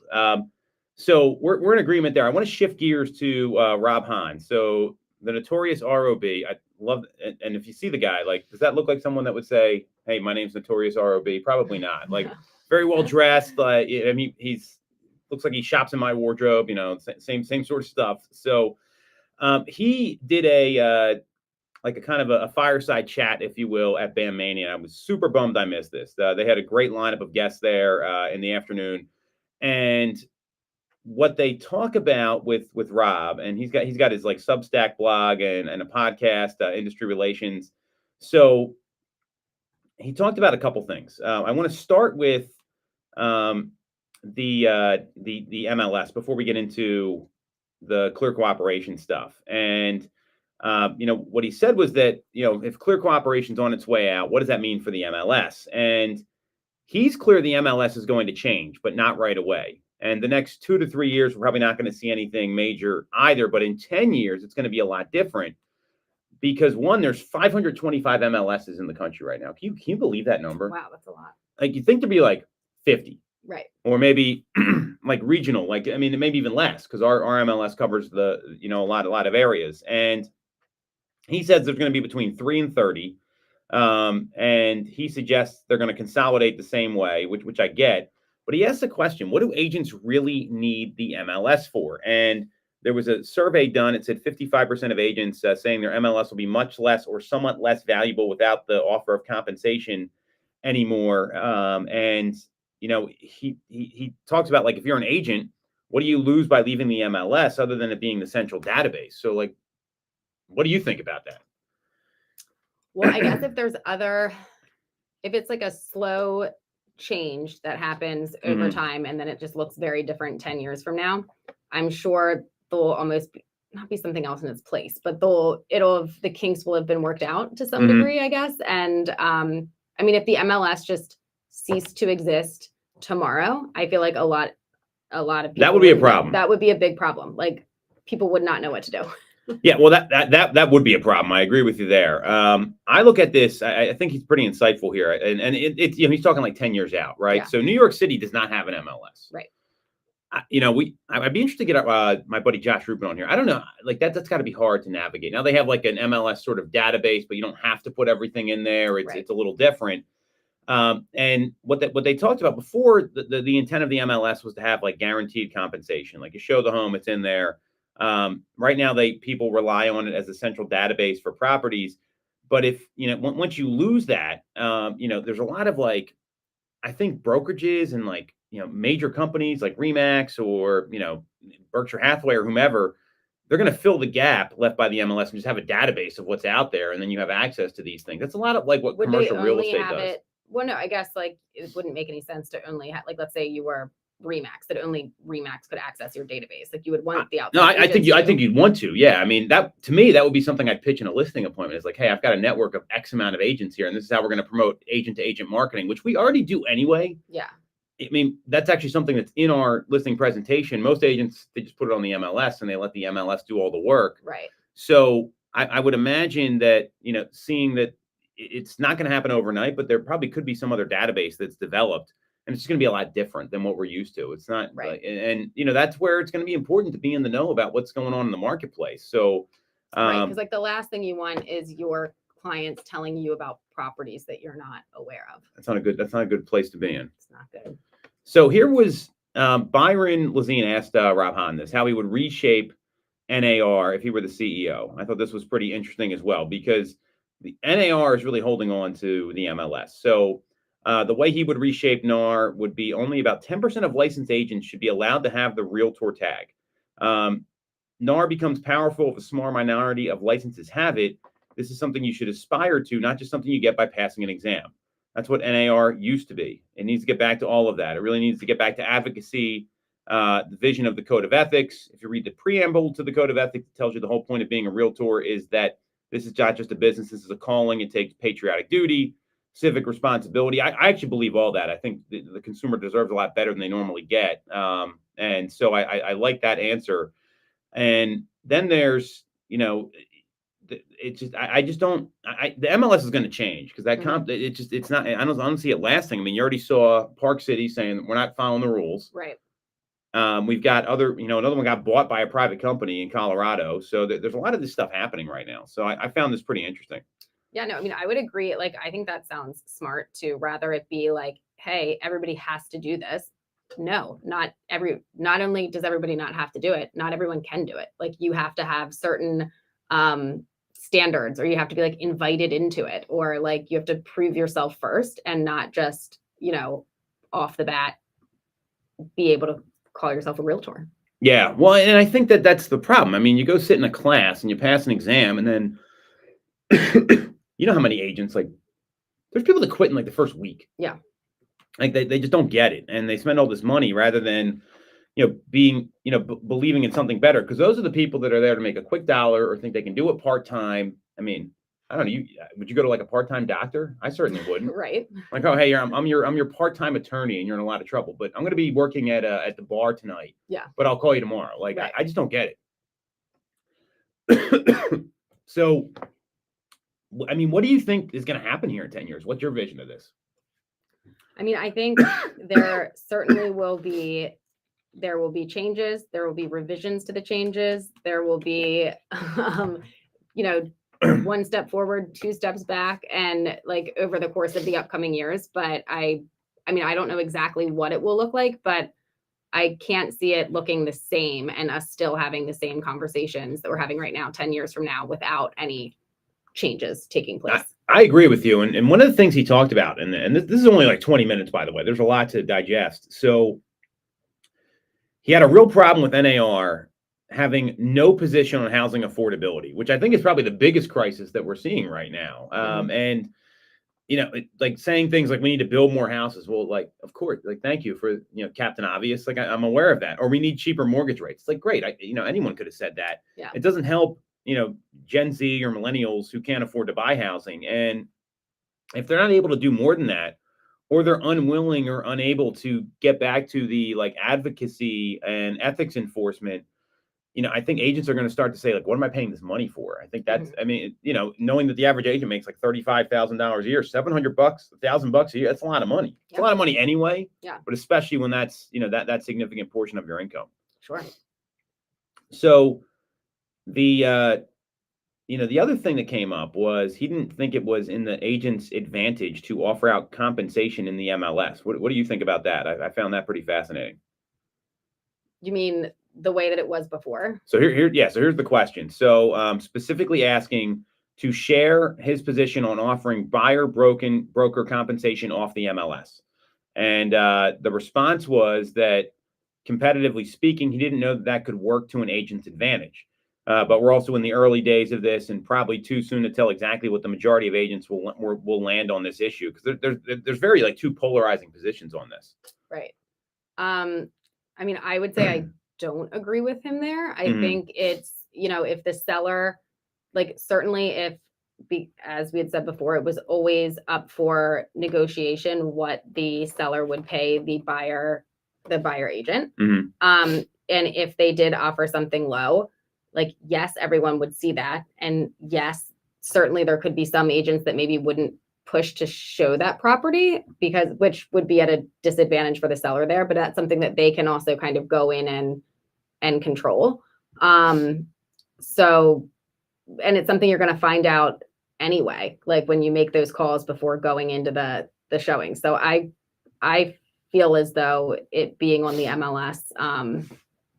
[SPEAKER 3] So we're in agreement there. I want to shift gears to Rob Hahn. So the notorious ROB. I love, and if you see the guy, like, does that look like someone that would say, hey, my name's Notorious ROB? Probably not. Like, very well dressed. He's looks like he shops in my wardrobe, same sort of stuff. So he did a kind of a fireside chat, if you will, at BAM Mania. I was super bummed I missed this. They had a great lineup of guests there in the afternoon. And what they talk about with Rob, and he's got his like Substack blog and a podcast, Industry Relations. So he talked about a couple things. I want to start with the MLS before we get into the clear cooperation stuff. And what he said was that, if clear cooperation's on its way out, what does that mean for the MLS? And he's clear the MLS is going to change, but not right away. And the next 2 to 3 years, we're probably not going to see anything major either. But in 10 years, it's going to be a lot different because, one, there's 525 MLSs in the country right now. Can you believe that number?
[SPEAKER 5] Wow, that's a lot.
[SPEAKER 3] Like, you think there'd be like 50.
[SPEAKER 5] Right.
[SPEAKER 3] Or maybe like regional, maybe even less, because our MLS covers a lot of areas. And he says there's going to be between 3 and 30. And he suggests they're going to consolidate the same way, which I get. But he asks the question, what do agents really need the MLS for? And there was a survey done. It said 55% of agents saying their MLS will be much less or somewhat less valuable without the offer of compensation anymore. He talks about, like, if you're an agent, what do you lose by leaving the MLS other than it being the central database? So, like, what do you think about that?
[SPEAKER 5] Well, I guess if it's like a slow change that happens over time and then it just looks very different 10 years from now, I'm sure there'll almost not be something else in its place, but the kinks will have been worked out to some degree, I guess. And if the MLS just ceased to exist tomorrow, I feel like a lot of people
[SPEAKER 3] that would be a problem.
[SPEAKER 5] That would be a big problem. Like, people would not know what to do.
[SPEAKER 3] Yeah, well, that would be a problem. I agree with you there. I look at this. I think he's pretty insightful here, and he's talking like 10 years out, right? Yeah. So New York City does not have an MLS,
[SPEAKER 5] right?
[SPEAKER 3] I'd be interested to get my buddy Josh Rubin on here. I don't know, like that's got to be hard to navigate. Now they have like an MLS sort of database, but you don't have to put everything in there. It's a little different. And what they talked about before, the intent of the MLS was to have like guaranteed compensation. Like, you show the home, it's in there. Right now, people rely on it as a central database for properties. But if once you lose that, there's a lot of, like, I think brokerages and like major companies like Remax or Berkshire Hathaway or whomever, they're going to fill the gap left by the MLS and just have a database of what's out there, and then you have access to these things. That's a lot of like what commercial real estate does.
[SPEAKER 5] Well, no, I guess like it wouldn't make any sense to only have, like, let's say you were Remax, that only Remax could access your database. Like, you would want the outside.
[SPEAKER 3] No, I think you'd want to. Yeah, I mean, that to me, that would be something I'd pitch in a listing appointment. Is like, hey, I've got a network of X amount of agents here, and this is how we're going to promote agent to agent marketing, which we already do anyway.
[SPEAKER 5] Yeah.
[SPEAKER 3] I mean, that's actually something that's in our listing presentation. Most agents, they just put it on the MLS and they let the MLS do all the work.
[SPEAKER 5] Right.
[SPEAKER 3] So I would imagine that, seeing that it's not going to happen overnight, but there probably could be some other database that's developed, and it's just going to be a lot different than what we're used to. It's not
[SPEAKER 5] right.
[SPEAKER 3] And that's where it's going to be important to be in the know about what's going on in the marketplace. So,
[SPEAKER 5] right, because like the last thing you want is your clients telling you about properties that you're not aware of.
[SPEAKER 3] That's not a good place to be in.
[SPEAKER 5] It's not good.
[SPEAKER 3] So here was Byron Lazine asked Rob Hahn this, how he would reshape NAR if he were the CEO. I thought this was pretty interesting as well, because the NAR is really holding on to the MLS. So the way he would reshape NAR would be only about 10% of licensed agents should be allowed to have the Realtor tag. NAR becomes powerful if a small minority of licenses have it. This is something you should aspire to, not just something you get by passing an exam. That's what NAR used to be. It needs to get back to all of that. It really needs to get back to advocacy, the vision of the Code of Ethics. If you read the preamble to the Code of Ethics, it tells you the whole point of being a realtor is that this is not just a business. This is a calling. It takes patriotic duty, civic responsibility. I actually believe all that. I think the consumer deserves a lot better than they normally get. And so I like that answer. And then there's, it's just the MLS is going to change because that it's not. I don't see it lasting. I mean, you already saw Park City saying we're not following the rules.
[SPEAKER 5] Right.
[SPEAKER 3] We've got another one got bought by a private company in Colorado. So there's a lot of this stuff happening right now. So I found this pretty interesting.
[SPEAKER 5] Yeah, no, I mean, I would agree. Like, I think that sounds smart to rather it be like, hey, everybody has to do this. No, not only does everybody not have to do it, not everyone can do it. Like, you have to have certain standards, or you have to be like invited into it, or like you have to prove yourself first and not just, off the bat be able to call yourself a realtor.
[SPEAKER 3] Yeah. Well, and I think that's the problem. I mean, you go sit in a class and you pass an exam, and then you know how many agents, like, there's people that quit in like the first week.
[SPEAKER 5] Yeah.
[SPEAKER 3] Like they just don't get it, and they spend all this money rather than being believing in something better, because those are the people that are there to make a quick dollar or think they can do it part-time. I mean, I don't know, would you go to like a part-time doctor? I certainly wouldn't.
[SPEAKER 5] Right.
[SPEAKER 3] Like, oh hey, I'm your part-time attorney and you're in a lot of trouble, but I'm going to be working at the bar tonight.
[SPEAKER 5] Yeah.
[SPEAKER 3] But I'll call you tomorrow. Like
[SPEAKER 5] Right.
[SPEAKER 3] I just don't get it. So I mean, what do you think is going to happen here in 10 years? What's your vision of this?
[SPEAKER 5] I mean, I think there certainly will be changes. There will be revisions to the changes. There will be, one step forward, two steps back, and like over the course of the upcoming years. But I mean, I don't know exactly what it will look like, but I can't see it looking the same and us still having the same conversations that we're having right now, 10 years from now, without any changes taking place.
[SPEAKER 3] I agree with you. And one of the things he talked about, and this is only like 20 minutes, by the way, there's a lot to digest. So he had a real problem with NAR having no position on housing affordability, which I think is probably the biggest crisis that we're seeing right now. And, like saying things like we need to build more houses. Well, like, of course, like, thank you for, Captain Obvious. Like, I'm aware of that. Or we need cheaper mortgage rates. It's like, great. Anyone could have said that.
[SPEAKER 5] Yeah.
[SPEAKER 3] It doesn't help, Gen Z or millennials who can't afford to buy housing. And if they're not able to do more than that, or they're unwilling or unable to get back to the like advocacy and ethics enforcement, I think agents are going to start to say, like, what am I paying this money for? I think that's, I mean, knowing that the average agent makes like $35,000 a year, $700, $1,000 a year, that's a lot of money. It's a lot of money anyway.
[SPEAKER 5] Yeah.
[SPEAKER 3] But especially when that's, that significant portion of your income.
[SPEAKER 5] Sure.
[SPEAKER 3] So the other thing that came up was he didn't think it was in the agent's advantage to offer out compensation in the MLS. What do you think about that? I found that pretty fascinating.
[SPEAKER 5] You mean the way that it was before?
[SPEAKER 3] So here's the question. So specifically asking to share his position on offering buyer broker compensation off the MLS. And the response was that, competitively speaking, he didn't know that could work to an agent's advantage. But we're also in the early days of this, and probably too soon to tell exactly what the majority of agents will land on this issue, because there's very like two polarizing positions on this.
[SPEAKER 5] Right. I mean, I would say I don't agree with him there. I think it's, if the seller, like, certainly as we had said before, it was always up for negotiation what the seller would pay the buyer agent. And if they did offer something low, like, yes, everyone would see that. And yes, certainly there could be some agents that maybe wouldn't push to show that property, which would be at a disadvantage for the seller there, but that's something that they can also kind of go in and control. So, and it's something you're going to find out anyway, like when you make those calls before going into the showing. So I feel as though it being on the MLS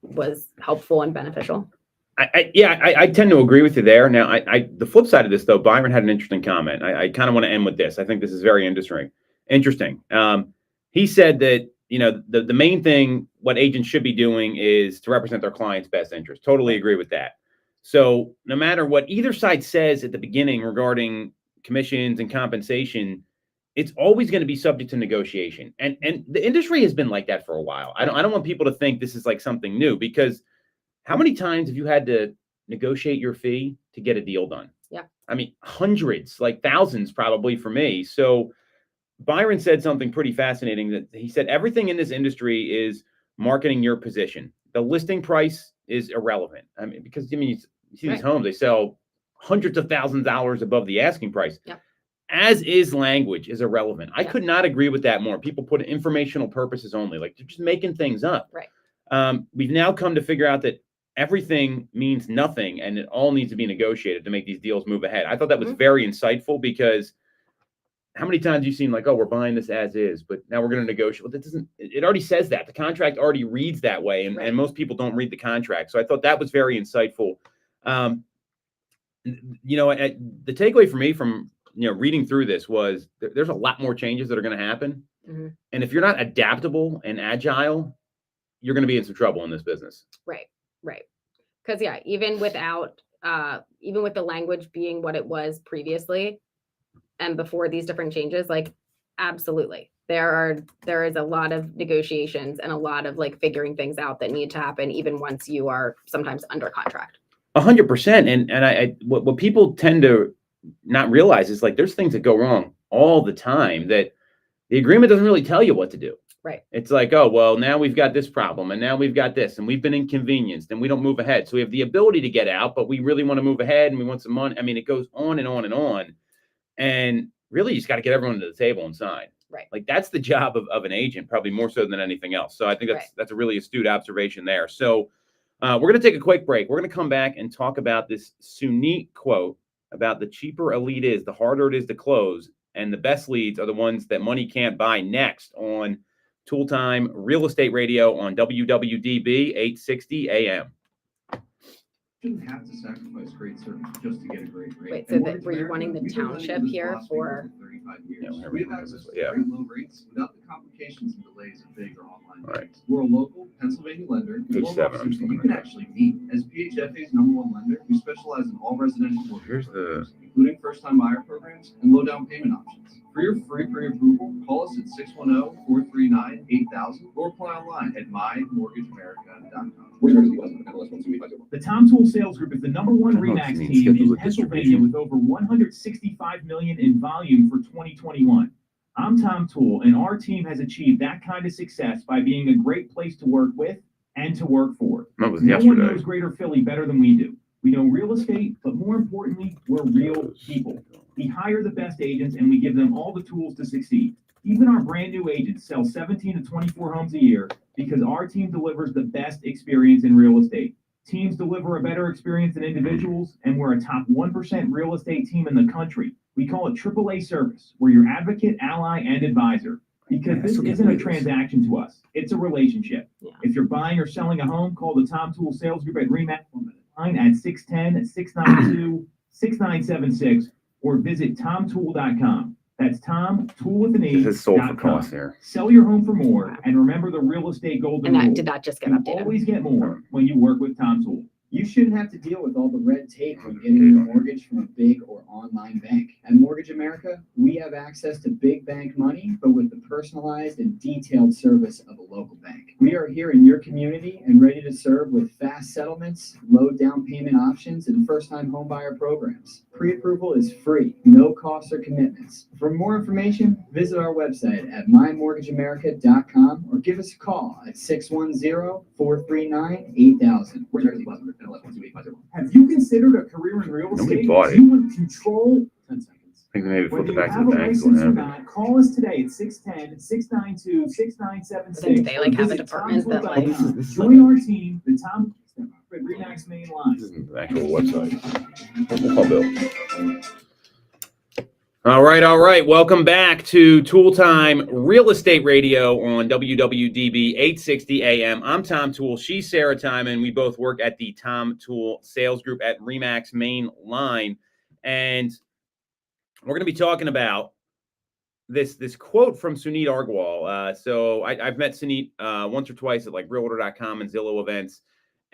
[SPEAKER 5] was helpful and beneficial.
[SPEAKER 3] I tend to agree with you there. Now, the flip side of this, though, Byron had an interesting comment. I kind of want to end with this. I think this is very interesting. He said that, the main thing what agents should be doing is to represent their client's best interest. Totally agree with that. So no matter what either side says at the beginning regarding commissions and compensation, it's always going to be subject to negotiation. And the industry has been like that for a while. I don't want people to think this is like something new, because how many times have you had to negotiate your fee to get a deal done?
[SPEAKER 5] Yeah.
[SPEAKER 3] I mean, hundreds, like thousands probably for me. So Byron said something pretty fascinating, that he said everything in this industry is marketing your position. The listing price is irrelevant. I mean, because you see these homes, they sell hundreds of thousands of dollars above the asking price.
[SPEAKER 5] Yeah.
[SPEAKER 3] As is language is irrelevant. I could not agree with that more. People put informational purposes only, like they're just making things up.
[SPEAKER 5] Right.
[SPEAKER 3] We've now come to figure out that everything means nothing, and it all needs to be negotiated to make these deals move ahead. I thought that was very insightful, because how many times have you seen like, oh, we're buying this as is, but now we're going to negotiate? Well, that doesn't, it already says that. The contract already reads that way, and most people don't read the contract. So I thought that was very insightful. The takeaway for me from, reading through this was there's a lot more changes that are going to happen. And if you're not adaptable and agile, you're going to be in some trouble in this business.
[SPEAKER 5] Right. Because even with the language being what it was previously and before these different changes, like, absolutely, there is a lot of negotiations and a lot of like figuring things out that need to happen even once you are sometimes under contract.
[SPEAKER 3] 100%. And what people tend to not realize is like there's things that go wrong all the time that the agreement doesn't really tell you what to do.
[SPEAKER 5] Right.
[SPEAKER 3] It's like, oh, well, now we've got this problem and now we've got this and we've been inconvenienced and we don't move ahead. So we have the ability to get out, but we really want to move ahead and we want some money. I mean, it goes on and on and on. And really, you just got to get everyone to the table and sign.
[SPEAKER 5] Right.
[SPEAKER 3] Like that's the job of an agent, probably more so than anything else. So I think that's a really astute observation there. So we're going to take a quick break. We're going to come back and talk about this Sunit quote about the cheaper a lead is, the harder it is to close. And the best leads are the ones that money can't buy, next on Toole Time Real Estate Radio on WWDB 860 AM.
[SPEAKER 4] Shouldn't have to sacrifice great service just to get a great rate.
[SPEAKER 5] Wait, so were you wanting the township here for?
[SPEAKER 4] 35 years.
[SPEAKER 3] Yeah,
[SPEAKER 4] We have access to
[SPEAKER 3] yeah.
[SPEAKER 4] very low rates without the complications and delays of big or online
[SPEAKER 3] Right.
[SPEAKER 4] banks. We're a local Pennsylvania lender with
[SPEAKER 3] Page
[SPEAKER 4] loan
[SPEAKER 3] 7, I'm
[SPEAKER 4] officers
[SPEAKER 3] just
[SPEAKER 4] that you
[SPEAKER 3] looking
[SPEAKER 4] can
[SPEAKER 3] at that.
[SPEAKER 4] actually meet. As PHFA's #1 lender, we specialize in all residential mortgage
[SPEAKER 3] Here's the-
[SPEAKER 4] programs, including first-time buyer programs and low down payment options. For your free pre-approval, call us at 610-439-8000 or apply online at mymortgageamerica.com.
[SPEAKER 2] The Tom Toole Sales Group is the #1 RE/MAX
[SPEAKER 3] Means
[SPEAKER 2] team
[SPEAKER 3] schedule
[SPEAKER 2] in
[SPEAKER 3] of
[SPEAKER 2] Pennsylvania
[SPEAKER 3] distribution.
[SPEAKER 2] with over $165 million in volume for 2021. I'm Tom Toole, and our team has achieved that kind of success by being a great place to work with and to work for.
[SPEAKER 3] That was
[SPEAKER 2] No one
[SPEAKER 3] yesterday.
[SPEAKER 2] knows Greater Philly better than we do. We know real estate, but more importantly, we're real people. We hire the best agents and we give them all the tools to succeed. Even our brand new agents sell 17 to 24 homes a year because our team delivers the best experience in real estate. Teams deliver a better experience than individuals, and we're a top 1% real estate team in the country. We call it AAA service. We're your advocate, ally, and advisor. Because this isn't a transaction to us. It's a relationship.
[SPEAKER 5] Yeah.
[SPEAKER 2] If you're buying or selling a home, call the Tom Toole Sales Group at RE/MAX line at 610-692-6976 or visit tomtoole.com. That's Tom, Toole with an E.
[SPEAKER 3] This is sold for cost here.
[SPEAKER 2] Sell your home for more, and remember the real estate golden
[SPEAKER 5] And
[SPEAKER 2] rule.
[SPEAKER 5] did that just get
[SPEAKER 2] You
[SPEAKER 5] updated?
[SPEAKER 2] always get more when you work with Tom Toole.
[SPEAKER 6] You shouldn't have to deal with all the red tape when getting your mortgage from a big or online bank. At Mortgage America, we have access to big bank money, but with the personalized and detailed service of a local bank. We are here in your community and ready to serve with fast settlements, low down payment options, and first-time homebuyer programs. Pre-approval is free, no costs or commitments. For more information, visit our website at mymortgageamerica.com or give us a call at 610-439-8000.
[SPEAKER 2] Have you considered a career in real
[SPEAKER 3] Nobody
[SPEAKER 2] estate?
[SPEAKER 3] bought
[SPEAKER 2] Do
[SPEAKER 3] it.
[SPEAKER 2] you want control?
[SPEAKER 6] 10 seconds.
[SPEAKER 3] I think maybe flip
[SPEAKER 2] Whether
[SPEAKER 3] it
[SPEAKER 2] you
[SPEAKER 3] back to
[SPEAKER 2] have
[SPEAKER 3] the
[SPEAKER 2] a
[SPEAKER 3] bank.
[SPEAKER 2] license or not, call us today at 610-692-6976.
[SPEAKER 5] Do they like have a department that like?
[SPEAKER 3] This is
[SPEAKER 2] Join our team, the Tom RE/MAX main line.
[SPEAKER 3] This isn't the actual website. We'll call Bill. All right. Welcome back to Toole Time Real Estate Radio on WWDB 860 AM. I'm Tom Toole. She's Sarah Timon. We both work at the Tom Toole Sales Group at RE/MAX main line. And we're going to be talking about this quote from Sunit Argwal. So I've met Sunit once or twice at like Realtor.com and Zillow events.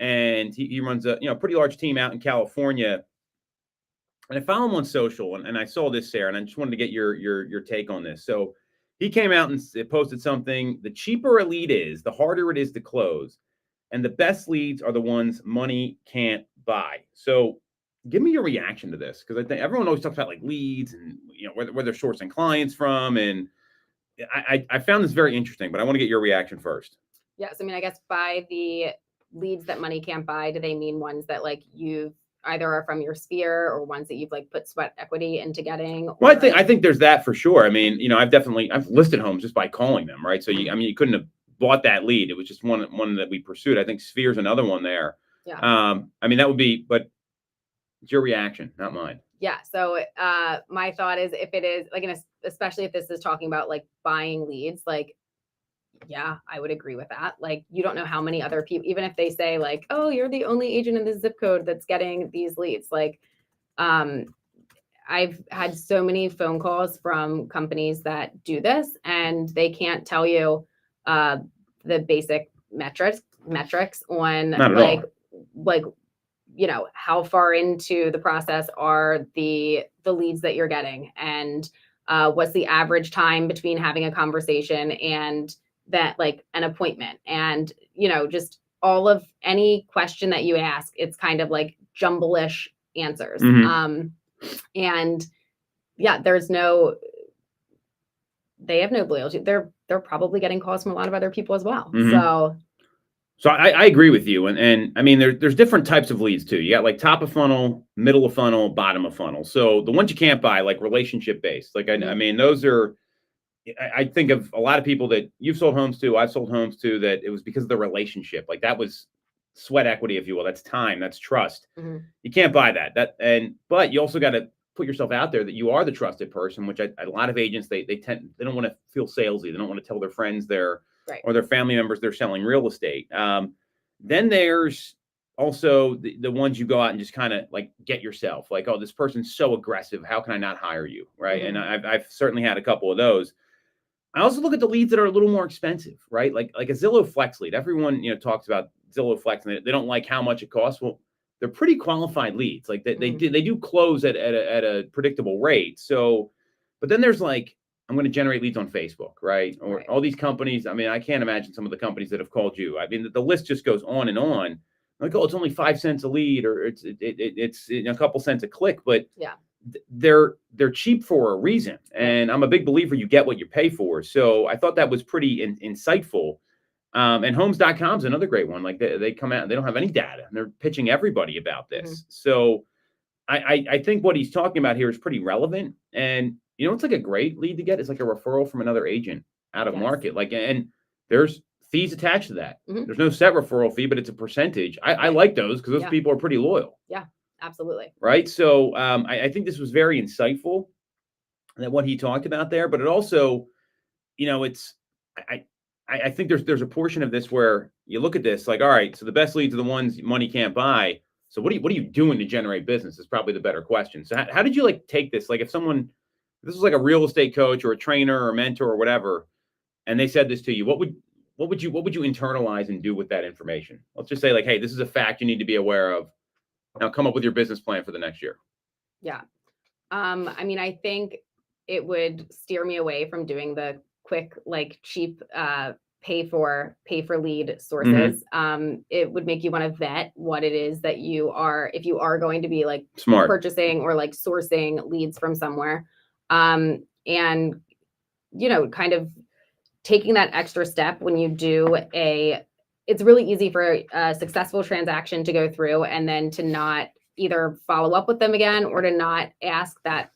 [SPEAKER 3] And he runs a pretty large team out in California. And I follow him on social, and I saw this, Sarah, and I just wanted to get your take on this. So he came out and posted something: the cheaper a lead is, the harder it is to close, and the best leads are the ones money can't buy. So give me your reaction to this, because I think everyone always talks about like leads and where they're sourcing clients from, and I found this very interesting. But I want to get your reaction first.
[SPEAKER 5] Yes, I mean, I guess by the leads that money can't buy, do they mean ones that like you've either are from your sphere or ones that you've like put sweat equity into getting?
[SPEAKER 3] Well, I think there's that for sure. I mean, I've listed homes just by calling them, right? So you couldn't have bought that lead. It was just one that we pursued. I think Sphere's another one there.
[SPEAKER 5] Yeah.
[SPEAKER 3] I mean, that would be, but it's your reaction, not mine.
[SPEAKER 5] Yeah. So my thought is, if it is like, especially if this is talking about like buying leads, like, yeah, I would agree with that. Like, you don't know how many other people, even if they say like, oh, you're the only agent in this zip code that's getting these leads. Like, I've had so many phone calls from companies that do this, and they can't tell you the basic metrics on
[SPEAKER 3] Not at all.
[SPEAKER 5] how far into the process are the leads that you're getting, and What's the average time between having a conversation and that, like, an appointment? And, just all of any question that you ask, it's kind of like jumble-ish answers. And yeah, they have no loyalty. They're probably getting calls from a lot of other people as well.
[SPEAKER 3] So I agree with you. And I mean, there's different types of leads too. You got like top of funnel, middle of funnel, bottom of funnel. So the ones you can't buy, like relationship based, like, I mean, those are, I think of a lot of people that you've sold homes to, I've sold homes to, that it was because of the relationship. Like that was sweat equity, if you will. That's time, that's trust. You can't buy that. But you also got to put yourself out there that you are the trusted person, which a lot of agents, they don't want to feel salesy. They don't want to tell their friends or their family members they're selling real estate. Then there's also the ones you go out and just kind of like get yourself, like, oh, this person's so aggressive, how can I not hire you? Right. And I've certainly had a couple of those. I also look at the leads that are a little more expensive, right? Like a Zillow Flex lead. Everyone, talks about Zillow Flex and they don't like how much it costs. Well, they're pretty qualified leads. Like they do close at a predictable rate. So, but then there's like, I'm going to generate leads on Facebook, right? Or all these companies. I mean, I can't imagine some of the companies that have called you. I mean, the list just goes on and on. Like, oh, it's only 5 cents a lead, or it's a couple cents a click, but they're cheap for a reason. And I'm a big believer you get what you pay for. So I thought that was pretty insightful. And homes.com is another great one. Like they come out and they don't have any data and they're pitching everybody about this. So I think what he's talking about here is pretty relevant. And it's like a great lead to get. It's like a referral from another agent out of market. Like, and there's fees attached to that. There's no set referral fee, but it's a percentage. I like those because those people are pretty loyal.
[SPEAKER 5] Yeah, absolutely.
[SPEAKER 3] Right. So I think this was very insightful, that what he talked about there, but it also, it's, I think there's a portion of this where you look at this like, all right, so the best leads are the ones money can't buy. So what are you doing to generate business is probably the better question. So how did you like take this? Like if this was like a real estate coach or a trainer or a mentor or whatever, and they said this to you, what would you internalize and do with that information? Let's just say like, hey, this is a fact you need to be aware of. Now come up with your business plan for the next year.
[SPEAKER 5] Yeah. I mean, I think it would steer me away from doing the quick, like cheap, pay for lead sources. It would make you want to vet what it is that if you are going to be like
[SPEAKER 3] smart
[SPEAKER 5] purchasing or like sourcing leads from somewhere. And, kind of taking that extra step when you do it's really easy for a successful transaction to go through and then to not either follow up with them again or to not ask that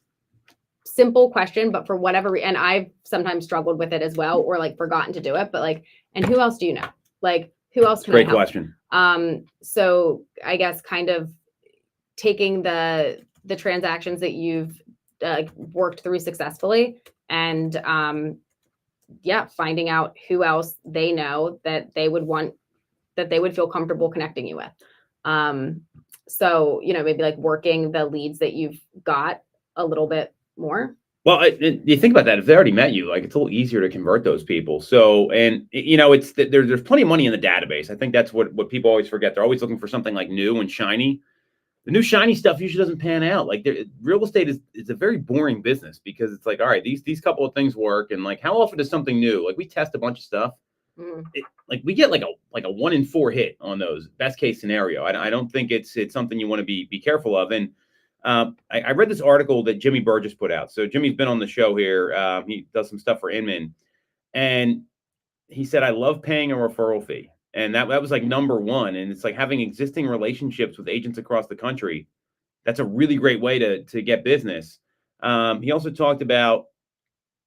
[SPEAKER 5] simple question, but for whatever and I've sometimes struggled with it as well, or like forgotten to do it, but like, and who else do you know? Like, who else can
[SPEAKER 3] Great
[SPEAKER 5] I help?
[SPEAKER 3] question.
[SPEAKER 5] So I guess kind of taking the transactions that you've worked through successfully and finding out who else they know that they would feel comfortable connecting you with. So, maybe like working the leads that you've got a little bit more.
[SPEAKER 3] Well, you think about that. If they already met you, like it's a little easier to convert those people. So, and it's there's plenty of money in the database. I think that's what people always forget. They're always looking for something like new and shiny. The new shiny stuff usually doesn't pan out. Like real estate is a very boring business because it's like, all right, these couple of things work, and like how often does something new? Like we test a bunch of stuff. Like we get like a 1 in 4 hit on those, best case scenario. I don't think it's something you want to be careful of. And I read this article that Jimmy Burgess put out. So Jimmy's been on the show here. He does some stuff for Inman, and he said, I love paying a referral fee. And that was like number one. And it's like having existing relationships with agents across the country. That's a really great way to get business. He also talked about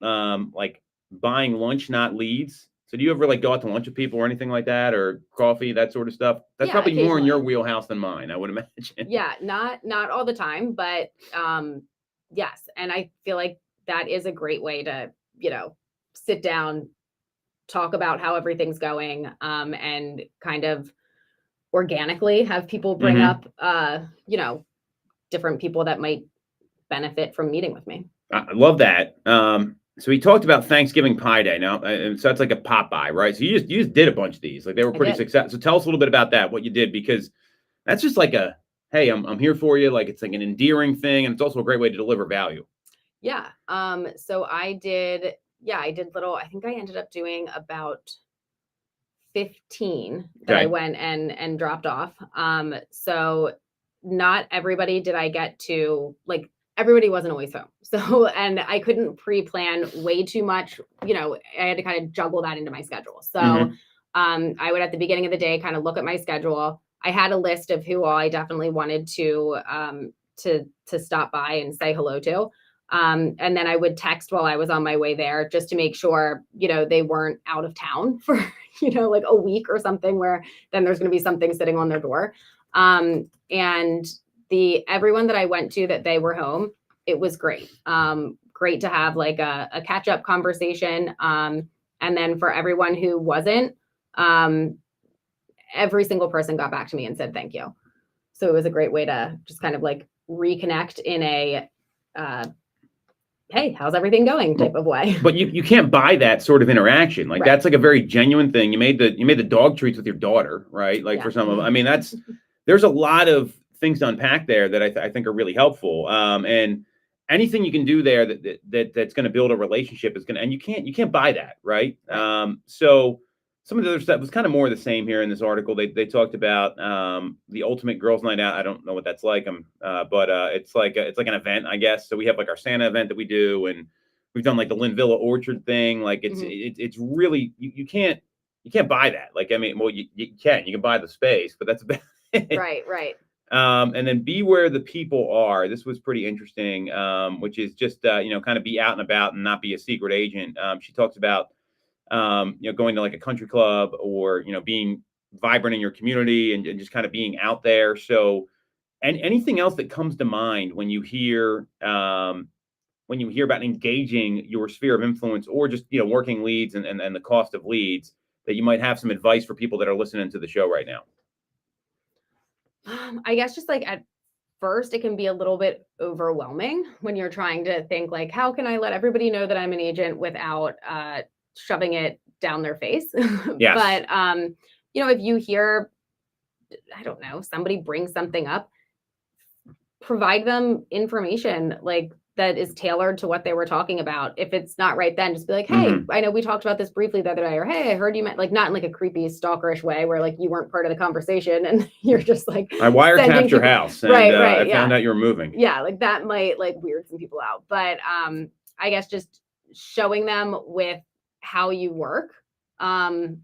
[SPEAKER 3] like buying lunch, not leads. So do you ever like go out to lunch with people or anything like that, or coffee, that sort of stuff? That's probably more in your wheelhouse than mine, I would imagine.
[SPEAKER 5] Yeah, not all the time, but yes. And I feel like that is a great way to, sit down, talk about how everything's going, and kind of organically have people bring up, different people that might benefit from meeting with me.
[SPEAKER 3] I love that. So he talked about Thanksgiving Pie Day. Now, so that's like a pop by, right? So you just did a bunch of these. Like they were pretty successful. So tell us a little bit about that, what you did, because that's just like hey, I'm here for you. Like it's like an endearing thing, and it's also a great way to deliver value.
[SPEAKER 5] Yeah. So I did I think I ended up doing about 15 that I
[SPEAKER 3] Okay.
[SPEAKER 5] went and dropped off. So not everybody did I get to, like, everybody wasn't always home. So, and I couldn't pre-plan way too much, I had to kind of juggle that into my schedule. So,
[SPEAKER 3] Mhm.
[SPEAKER 5] I would, at the beginning of the day, kind of look at my schedule. I had a list of who all I definitely wanted to stop by and say hello to. And then I would text while I was on my way there, just to make sure, they weren't out of town for, like a week or something, where then there's going to be something sitting on their door. And everyone that I went to, that they were home, it was great. Great to have like a catch up conversation. And then for everyone who wasn't, every single person got back to me and said thank you. So it was a great way to just kind of like reconnect in a hey, how's everything going type of way.
[SPEAKER 3] But you can't buy that sort of interaction. Like,
[SPEAKER 5] Right.
[SPEAKER 3] that's like a very genuine thing. You made the dog treats with your daughter, right? Like,
[SPEAKER 5] Yeah.
[SPEAKER 3] for some of, I mean, there's a lot of things to unpack there that I think are really helpful. And anything you can do there that's going to build a relationship is going to, and you can't buy that, right?
[SPEAKER 5] Right.
[SPEAKER 3] So some of the other stuff was kind of more of the same here in this article. They talked about the ultimate girls' night out. I don't know what that's like, but it's like an event, I guess. So we have like our Santa event that we do, and we've done like the Lynn Villa Orchard thing. Like, it's really, you can't buy that. Like, I mean, well, you can buy the space, but that's about it.
[SPEAKER 5] Right.
[SPEAKER 3] And then be where the people are. This was pretty interesting, which is just kind of be out and about and not be a secret agent. She talks about going to like a country club, or being vibrant in your community, and just kind of being out there. So, and anything else that comes to mind when you hear about engaging your sphere of influence, or just working leads, and the cost of leads, that you might have some advice for people that are listening to the show right now.
[SPEAKER 5] I guess just like at first, it can be a little bit overwhelming when you're trying to think like, how can I let everybody know that I'm an agent without shoving it down their face?
[SPEAKER 3] Yes.
[SPEAKER 5] But if you hear, I don't know, somebody bring something up, provide them information like that is tailored to what they were talking about. If it's not right then, just be like, hey, I know we talked about this briefly the other day, or hey, I heard you meant, like, not in like a creepy stalkerish way where like you weren't part of the conversation and you're just like,
[SPEAKER 3] I wiretapped your house, and
[SPEAKER 5] right,
[SPEAKER 3] I
[SPEAKER 5] yeah.
[SPEAKER 3] found out you were moving.
[SPEAKER 5] Yeah, like that might like weird some people out. But I guess just showing them with how you work, so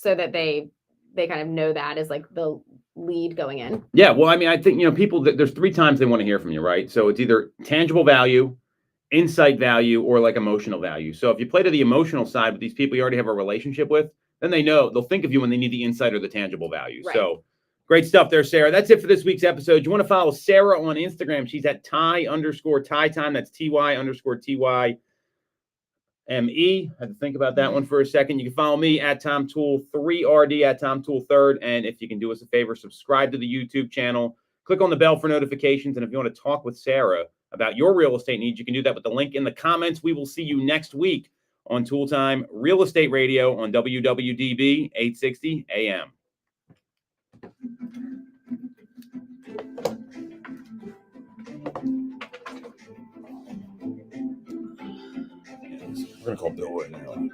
[SPEAKER 5] that they kind of know that is like the lead going in.
[SPEAKER 3] Yeah, well, I mean, I think people, there's 3 times they want to hear from you, right? So it's either tangible value, insight value, or like emotional value. So if you play to the emotional side with these people you already have a relationship with, then they'll think of you when they need the insight or the tangible value.
[SPEAKER 5] Right.
[SPEAKER 3] So great stuff there, Sarah. That's it for this week's episode. You want to follow Sarah on Instagram? She's at Ty_Ty time. That's TY_TY. ME. Had to think about that one for a second. You can follow me at Tom Toole 3RD, at Tom Toole 3rd. And if you can do us a favor, subscribe to the YouTube channel, click on the bell for notifications. And if you want to talk with Sarah about your real estate needs, you can do that with the link in the comments. We will see you next week on Toole Time Real Estate Radio on WWDB 860 AM. We're going to call Bill right now.